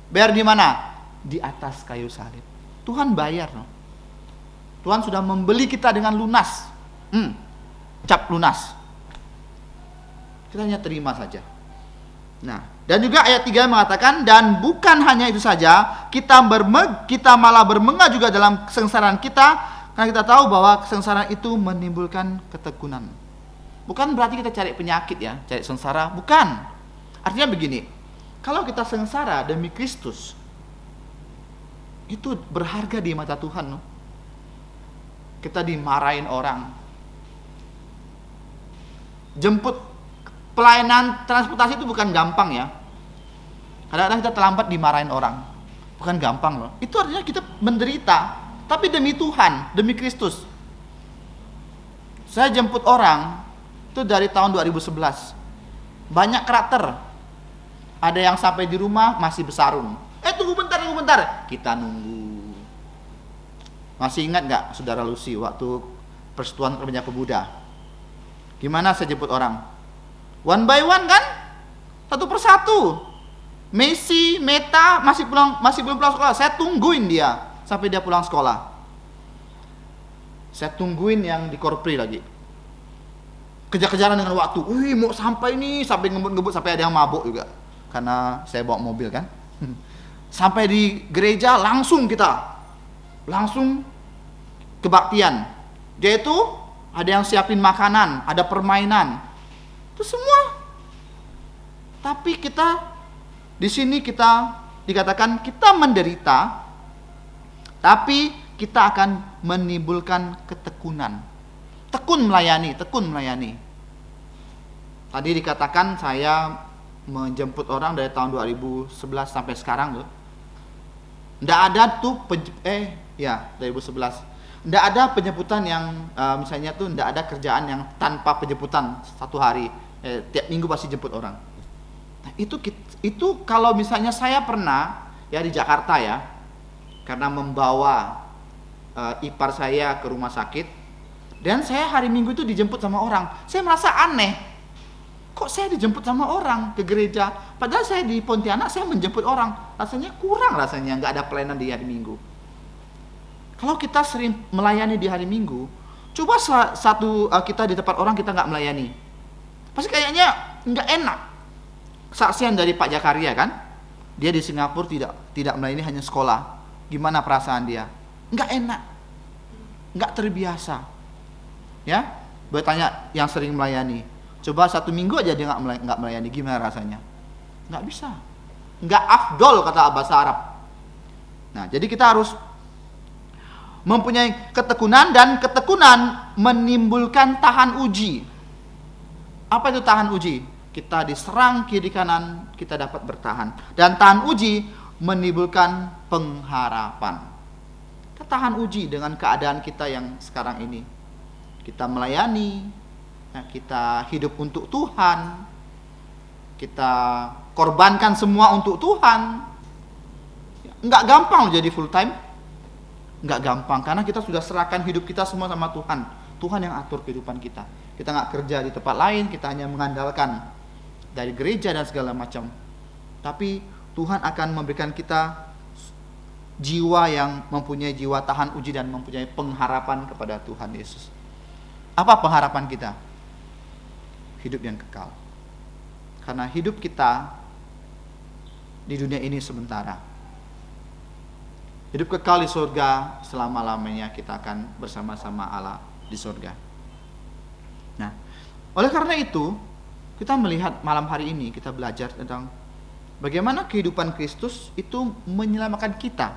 Bayar di mana? Di atas kayu salib. Tuhan bayar. Tuhan sudah membeli kita dengan lunas. Cap lunas. Kita hanya terima saja. Nah, dan juga ayat 3 mengatakan, dan bukan hanya itu saja, kita malah bermenga juga dalam kesengsaraan kita, karena kita tahu bahwa kesengsaraan itu menimbulkan ketekunan. Bukan berarti kita cari penyakit ya, cari sengsara, bukan. Artinya begini, kalau kita sengsara demi Kristus, itu berharga di mata Tuhan. Kita dimarahin orang. Jemput pelayanan transportasi itu bukan gampang ya. Kadang-kadang kita terlambat dimarahin orang. Bukan gampang loh. Itu artinya kita menderita. Tapi demi Tuhan, demi Kristus. Saya jemput orang itu dari tahun 2011. Banyak karakter. Ada yang sampai di rumah masih bersarung. Tunggu bentar. Kita nunggu. Masih ingat gak Saudara Lucy waktu Persekutuan Remaja Pemuda? Gimana saya jemput orang? One by one kan? Satu persatu. Messi, Meta masih belum pulang sekolah. Saya tungguin dia sampai dia pulang sekolah. Saya tungguin yang di Korpri lagi. Kejar-kejaran dengan waktu. Wih, mau sampai nih, sampai ngebut-ngebut, sampai ada yang mabuk juga. Karena saya bawa mobil kan. Sampai di gereja langsung kebaktian. Dia itu ada yang siapin makanan, ada permainan. Itu semua. Tapi kita di sini kita dikatakan kita menderita, tapi kita akan menimbulkan ketekunan. Tekun melayani. Tadi dikatakan saya menjemput orang dari tahun 2011 sampai sekarang loh. Nggak ada tuh 2011. Nggak ada penjemputan yang misalnya tuh nggak ada kerjaan yang tanpa penjemputan satu hari. Tiap minggu pasti jemput orang. Nah, itu kalau misalnya saya pernah ya di Jakarta ya, karena membawa ipar saya ke rumah sakit, dan saya hari Minggu itu dijemput sama orang. Saya merasa aneh. Kok saya dijemput sama orang ke gereja? Padahal saya di Pontianak saya menjemput orang. Rasanya kurang nggak ada pelayanan di hari Minggu. Kalau kita sering melayani di hari Minggu, coba kita di tempat orang kita nggak melayani. Pasti kayaknya nggak enak. Saksian dari Pak Jakaria kan, dia di Singapura tidak melayani, hanya sekolah. Gimana perasaan dia? Nggak enak, nggak terbiasa. Ya, boleh tanya yang sering melayani. Coba 1 minggu aja dia nggak melayani, gimana rasanya? Nggak bisa, nggak afdol kata bahasa Arab. Nah, jadi kita harus mempunyai ketekunan, dan ketekunan menimbulkan tahan uji. Apa itu tahan uji? Kita diserang kiri kanan, kita dapat bertahan. Dan tahan uji menimbulkan pengharapan. Kita tahan uji dengan keadaan kita yang sekarang ini. Kita melayani, kita hidup untuk Tuhan, kita korbankan semua untuk Tuhan. Nggak gampang jadi full time. Nggak gampang, karena kita sudah serahkan hidup kita semua sama Tuhan. Tuhan yang atur kehidupan kita. Kita nggak kerja di tempat lain, kita hanya mengandalkan dari gereja dan segala macam. Tapi Tuhan akan memberikan kita jiwa yang mempunyai jiwa tahan uji dan mempunyai pengharapan kepada Tuhan Yesus. Apa pengharapan kita? Hidup yang kekal. Karena hidup kita di dunia ini sementara. Hidup kekal di surga, selama-lamanya kita akan bersama-sama Allah di surga. Nah, oleh karena itu, kita melihat malam hari ini, kita belajar tentang Bagaimana kehidupan Kristus itu menyelamatkan kita.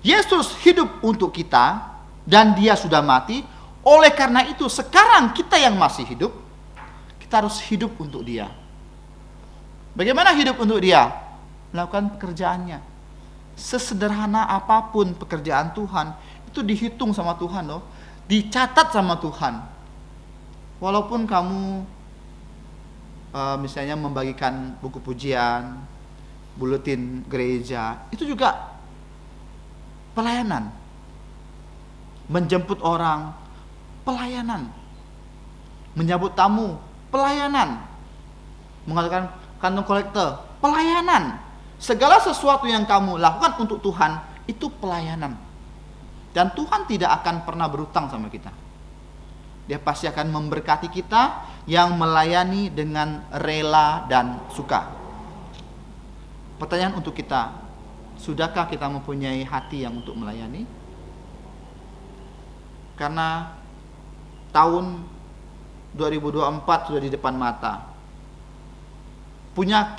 Yesus hidup untuk kita dan dia sudah mati. Oleh karena itu sekarang kita yang masih hidup, kita harus hidup untuk dia. Bagaimana hidup untuk dia? Melakukan pekerjaannya. Sesederhana apapun pekerjaan Tuhan, itu dihitung sama Tuhan loh. Dicatat sama Tuhan. Walaupun kamu misalnya membagikan buku pujian, buletin gereja, itu juga pelayanan. Menjemput orang, pelayanan. Menyambut tamu, pelayanan. Mengadakan kantong kolektor, pelayanan. Segala sesuatu yang kamu lakukan untuk Tuhan, itu pelayanan. Dan Tuhan tidak akan pernah berutang sama kita. Dia pasti akan memberkati kita yang melayani dengan rela dan suka. Pertanyaan untuk kita, sudahkah kita mempunyai hati yang untuk melayani? Karena tahun 2024 sudah di depan mata.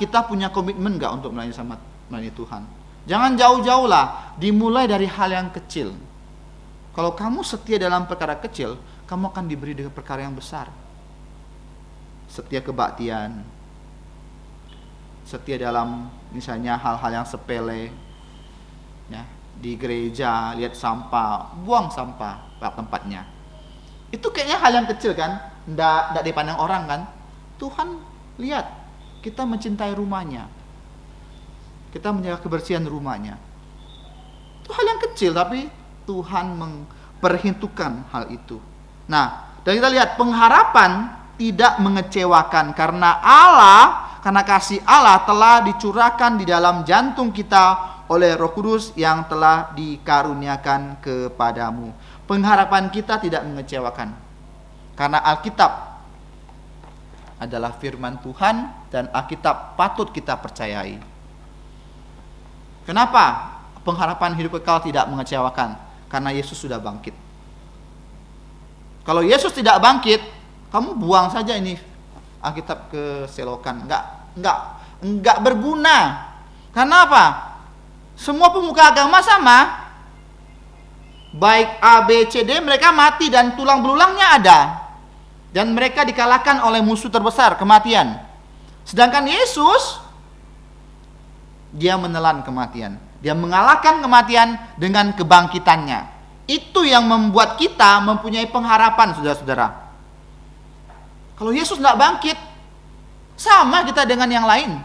Kita punya komitmen gak untuk melayani Tuhan? Jangan jauh-jauh lah, dimulai dari hal yang kecil. Kalau kamu setia dalam perkara kecil, kamu akan diberi dengan perkara yang besar. Setia kebaktian, setia dalam misalnya hal-hal yang sepele, ya, di gereja lihat sampah, buang sampah pada tempatnya. Itu kayaknya hal yang kecil kan, ndak dipandang orang kan. Tuhan lihat kita mencintai rumahnya, kita menjaga kebersihan rumahnya. Itu hal yang kecil, tapi Tuhan memperhitungkan hal itu. Nah, dan kita lihat pengharapan tidak mengecewakan karena karena kasih Allah telah dicurahkan di dalam jantung kita oleh Roh Kudus yang telah dikaruniakan kepadamu. Pengharapan kita tidak mengecewakan karena Alkitab adalah firman Tuhan dan Alkitab patut kita percayai. Kenapa pengharapan hidup kekal tidak mengecewakan? Karena Yesus sudah bangkit. Kalau Yesus tidak bangkit, kamu buang saja ini Alkitab ke selokan. Enggak berguna. Karena apa? Semua pemuka agama sama. Baik A, B, C, D, mereka mati dan tulang belulangnya ada. Dan mereka dikalahkan oleh musuh terbesar, kematian. Sedangkan Yesus, dia menelan kematian. Dia mengalahkan kematian dengan kebangkitannya. Itu yang membuat kita mempunyai pengharapan, saudara-saudara. Kalau Yesus tidak bangkit, sama kita dengan yang lain.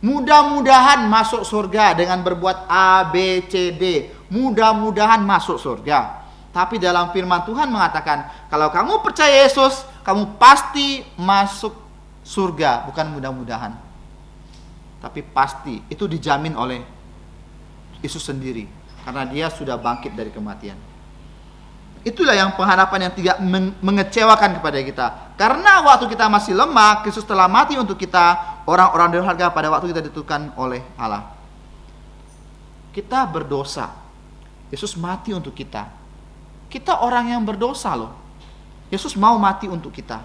Mudah-mudahan masuk surga dengan berbuat A, B, C, D. Mudah-mudahan masuk surga. Tapi dalam firman Tuhan mengatakan, kalau kamu percaya Yesus, kamu pasti masuk surga. Bukan mudah-mudahan, tapi pasti. Itu dijamin oleh Yesus sendiri, karena dia sudah bangkit dari kematian. Itulah yang pengharapan yang tidak mengecewakan kepada kita. Karena waktu kita masih lemah, Kristus telah mati untuk kita, orang-orang berharga pada waktu kita ditentukan oleh Allah. Kita berdosa, Yesus mati untuk kita. Kita orang yang berdosa loh. Yesus mau mati untuk kita.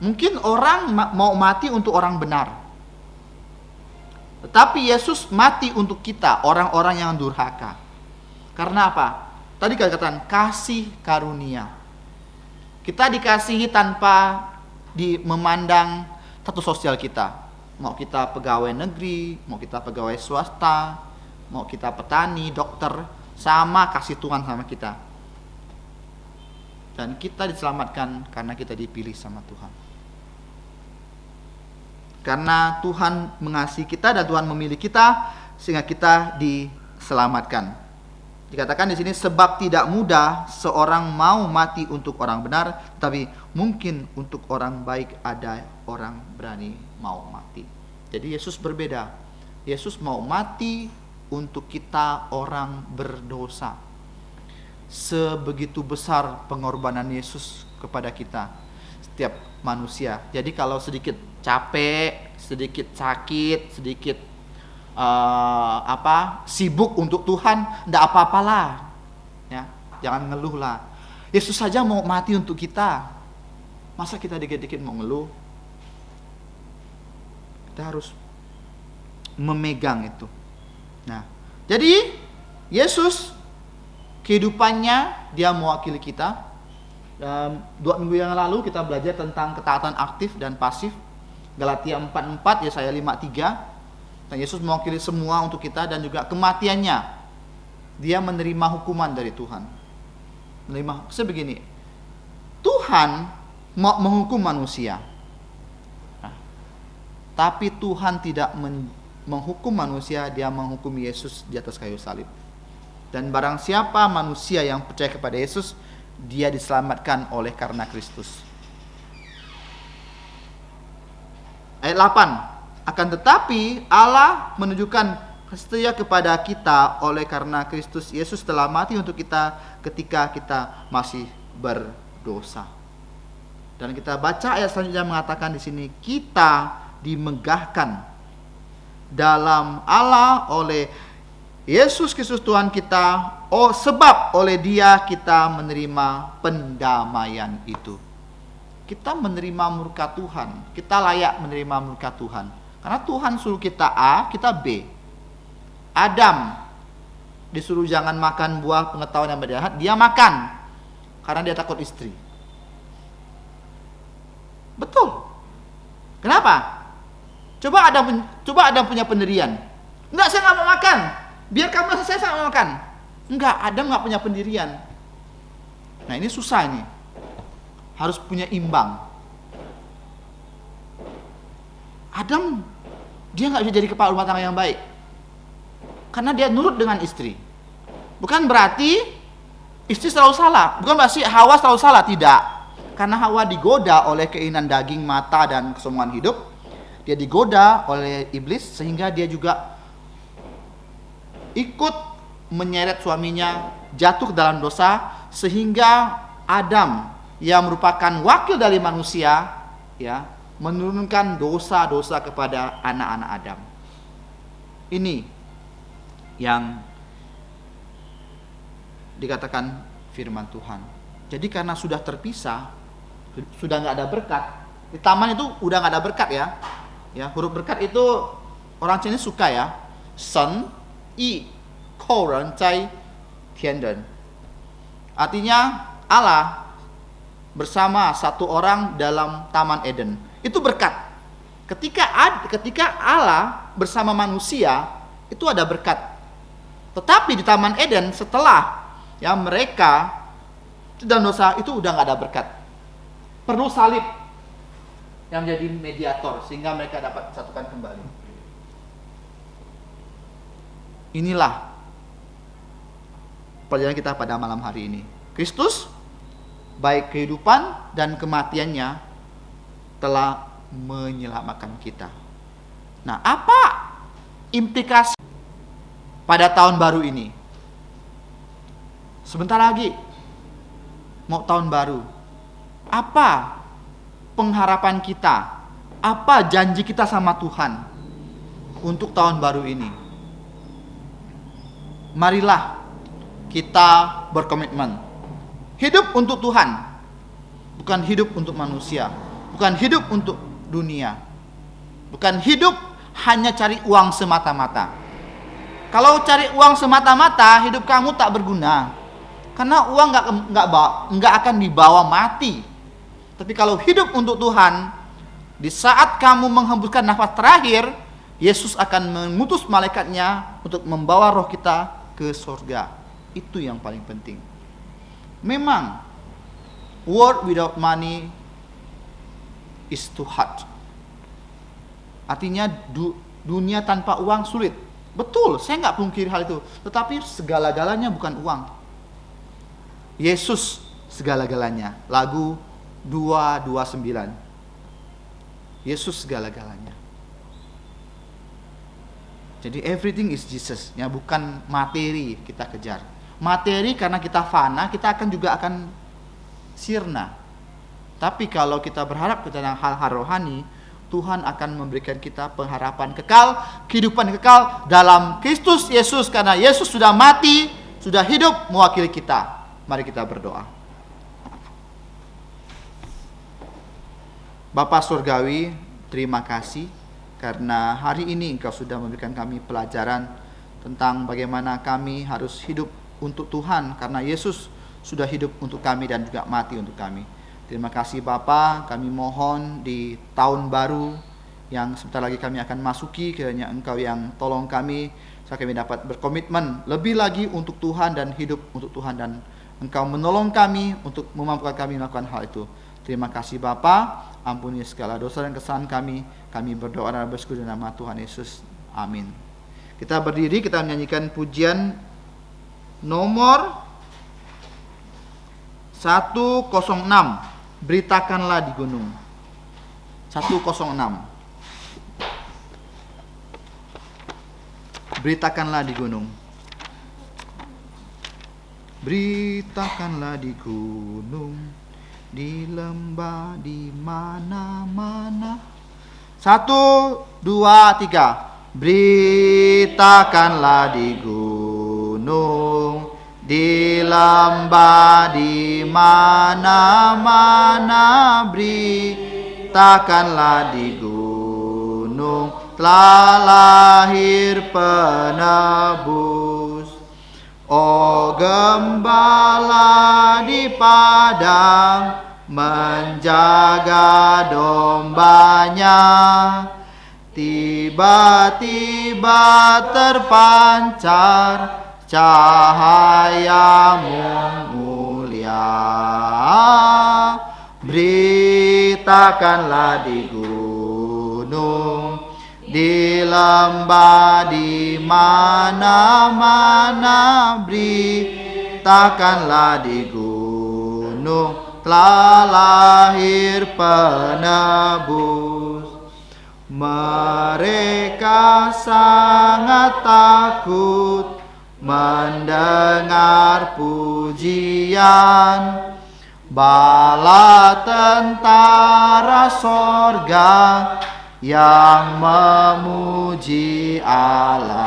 Mungkin orang mau mati untuk orang benar, tetapi Yesus mati untuk kita, orang-orang yang durhaka. Karena apa? Tadi katakan kasih karunia. Kita dikasihi tanpa memandang status sosial kita. Mau kita pegawai negeri, mau kita pegawai swasta, mau kita petani, dokter, sama kasih Tuhan sama kita. Dan kita diselamatkan karena kita dipilih sama Tuhan. Karena Tuhan mengasihi kita dan Tuhan memilih kita sehingga kita diselamatkan. Dikatakan di sini, sebab tidak mudah seorang mau mati untuk orang benar, tapi mungkin untuk orang baik ada orang berani mau mati. Jadi Yesus berbeda. Yesus mau mati untuk kita orang berdosa. Sebegitu besar pengorbanan Yesus kepada kita, setiap manusia. Jadi kalau sedikit capek, sedikit sakit, sedikit sibuk untuk Tuhan, tidak apa-apalah, ya, jangan ngeluh lah. Yesus saja mau mati untuk kita, masa kita dikit-dikit mau ngeluh? Kita harus memegang itu. Nah, jadi Yesus kehidupannya dia mewakili kita. 2 minggu yang lalu kita belajar tentang ketaatan aktif dan pasif. Galatia 4:4, Yesaya 5:3. Dan Yesus mewakili semua untuk kita, dan juga kematiannya dia menerima hukuman dari Tuhan. Sebegini, Tuhan mau menghukum manusia. Nah, tapi Tuhan tidak menghukum manusia, dia menghukum Yesus di atas kayu salib. Dan barang siapa manusia yang percaya kepada Yesus, dia diselamatkan oleh karena Kristus. Ayat 8, akan tetapi Allah menunjukkan setia kepada kita oleh karena Kristus Yesus telah mati untuk kita ketika kita masih berdosa. Dan kita baca ayat selanjutnya mengatakan di sini, kita dimegahkan dalam Allah oleh Yesus Kristus Tuhan kita, sebab oleh Dia kita menerima pendamaian itu. Kita menerima murka Tuhan, kita layak menerima murka Tuhan. Karena Tuhan suruh kita A, kita B. Adam disuruh jangan makan buah pengetahuan yang jahat, dia makan karena dia takut istri. Betul. Kenapa? Coba Adam punya pendirian. Enggak, saya nggak mau makan. Biar kamu selesai, saya nggak mau makan. Enggak, Adam nggak punya pendirian. Nah, ini susah ini. Harus punya imbang. Adam, dia nggak bisa jadi kepala rumah tangga yang baik. Karena dia nurut dengan istri. Bukan berarti istri selalu salah. Bukan berarti Hawa selalu salah. Tidak. Karena Hawa digoda oleh keinginan daging, mata, dan kesombongan hidup. Dia digoda oleh iblis sehingga dia juga ikut menyeret suaminya jatuh ke dalam dosa, sehingga Adam yang merupakan wakil dari manusia ya menurunkan dosa-dosa kepada anak-anak Adam. Ini yang dikatakan firman Tuhan. Jadi karena sudah terpisah, sudah nggak ada berkat. Di taman itu udah nggak ada berkat ya. Ya, huruf berkat itu orang Cina suka ya. Sen, yi, kou ren zai tian ren. Artinya Allah bersama satu orang dalam Taman Eden. Itu berkat. Ketika Allah bersama manusia, itu ada berkat. Tetapi di Taman Eden setelah ya mereka dalam dosa, itu udah nggak ada berkat. Perlu salib yang menjadi mediator sehingga mereka dapat disatukan kembali. Inilah pelajaran kita pada malam hari ini. Kristus, baik kehidupan dan kematiannya, telah menyelamatkan kita. Nah, apa implikasi pada tahun baru ini? Sebentar lagi mau tahun baru. Apa pengharapan kita? Apa janji kita sama Tuhan untuk tahun baru ini? Marilah kita berkomitmen hidup untuk Tuhan, bukan hidup untuk manusia, bukan hidup untuk dunia, bukan hidup hanya cari uang semata-mata. Kalau cari uang semata-mata, hidup kamu tak berguna, karena uang nggak akan dibawa mati. Tapi kalau hidup untuk Tuhan, di saat kamu menghembuskan nafas terakhir, Yesus akan mengutus malaikatnya untuk membawa roh kita ke surga. Itu yang paling penting. Memang world without money is too hard. Artinya dunia tanpa uang sulit. Betul, saya nggak pungkiri hal itu. Tetapi segala-galanya bukan uang. Yesus segala-galanya. Lagu 229. Yesus segala-galanya. Jadi everything is Jesus, ya, bukan materi kita kejar. Materi karena kita fana, kita akan sirna. Tapi kalau kita berharap tentang hal-hal rohani, Tuhan akan memberikan kita pengharapan kekal, kehidupan kekal dalam Kristus Yesus, karena Yesus sudah mati, sudah hidup mewakili kita. Mari kita berdoa. Bapa Surgawi, terima kasih karena hari ini Engkau sudah memberikan kami pelajaran tentang bagaimana kami harus hidup untuk Tuhan, karena Yesus sudah hidup untuk kami dan juga mati untuk kami. Terima kasih Bapa, kami mohon di tahun baru yang sebentar lagi kami akan masuki, kiranya Engkau yang tolong kami, supaya kami dapat berkomitmen lebih lagi untuk Tuhan dan hidup untuk Tuhan, dan Engkau menolong kami untuk memampukan kami melakukan hal itu. Terima kasih Bapa, ampuni segala dosa dan kesalahan kami. Kami berdoa dan bersyukur dalam nama Tuhan Yesus. Amin. Kita berdiri, kita menyanyikan pujian nomor 106. Beritakanlah di gunung. 106. Beritakanlah di gunung. Beritakanlah di gunung, di lembah, di mana-mana. 1, 2, 3. Beritakanlah di gunung, di lembah, di mana-mana. Beritakanlah di gunung, telah lahir penebus. Oh gembala di padang, menjaga dombanya. Tiba-tiba terpancar cahayamu mulia. Beritakanlah di gunung, di lembah, di mana-mana. Beritakanlah di gunung, telah lahir penebus. Mereka sangat takut mendengar pujian bala tentara sorga yang memuji Allah.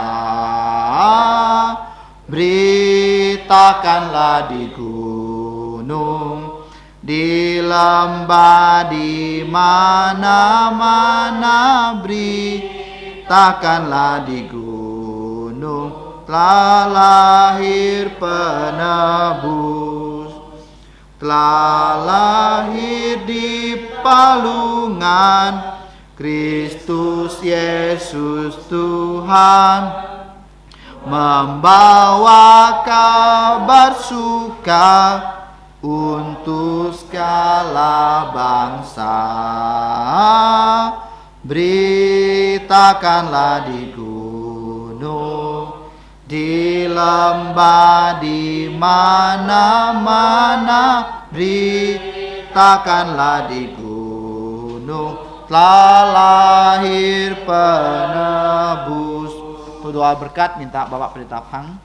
Beritakanlah di gunung, di lembah, di mana-mana. Beritakanlah di gunung, telah lahir penebus. Telah lahir di palungan Kristus Yesus Tuhan, membawa kabar suka untuk segala bangsa. Beritakanlah di gunung, di lembah, di mana-mana. Beritakanlah di gunung, telah lahir penebus. Doa berkat minta Bapak Pendeta Pang.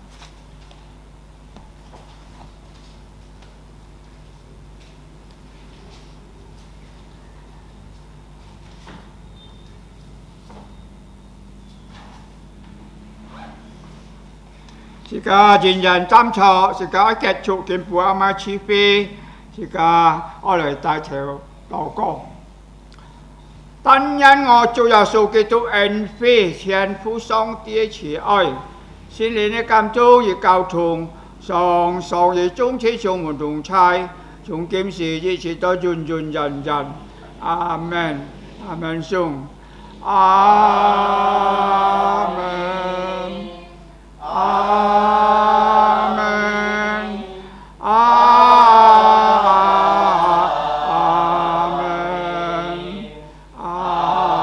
Xin ca dình dần tâm thọ, xin ca kết thúc kiến bùa ama chi phí, xin ca ở lời tài theo祷告. Tân nhân ngọ Chúa Giêsu Kitô ân phi thiên父上帝的慈愛，心靈的感召與交通，上上亦終始充滿同在，從今時一直到永永遠遠。阿門。阿門頌。阿門。Amen. Amen. Amen.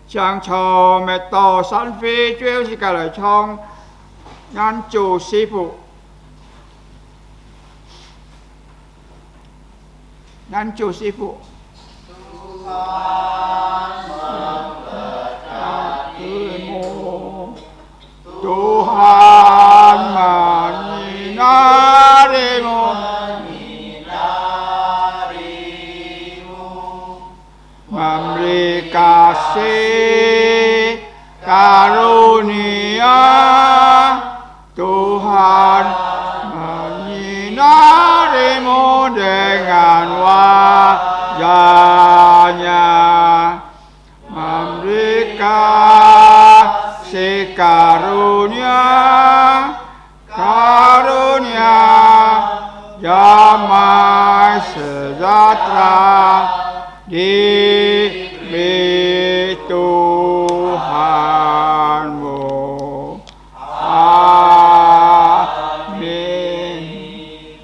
Chàng cho mẹ tỏ sẵn phi chuyên sĩ cả lời trong ngăn chủ sĩ phụ. Ngăn chủ sĩ phụ. Tuhan menyinarimu, memberi kasih karunia. Tuhan menyinarimu dengan wajahnya. kasih karunia damai sejahtera di itu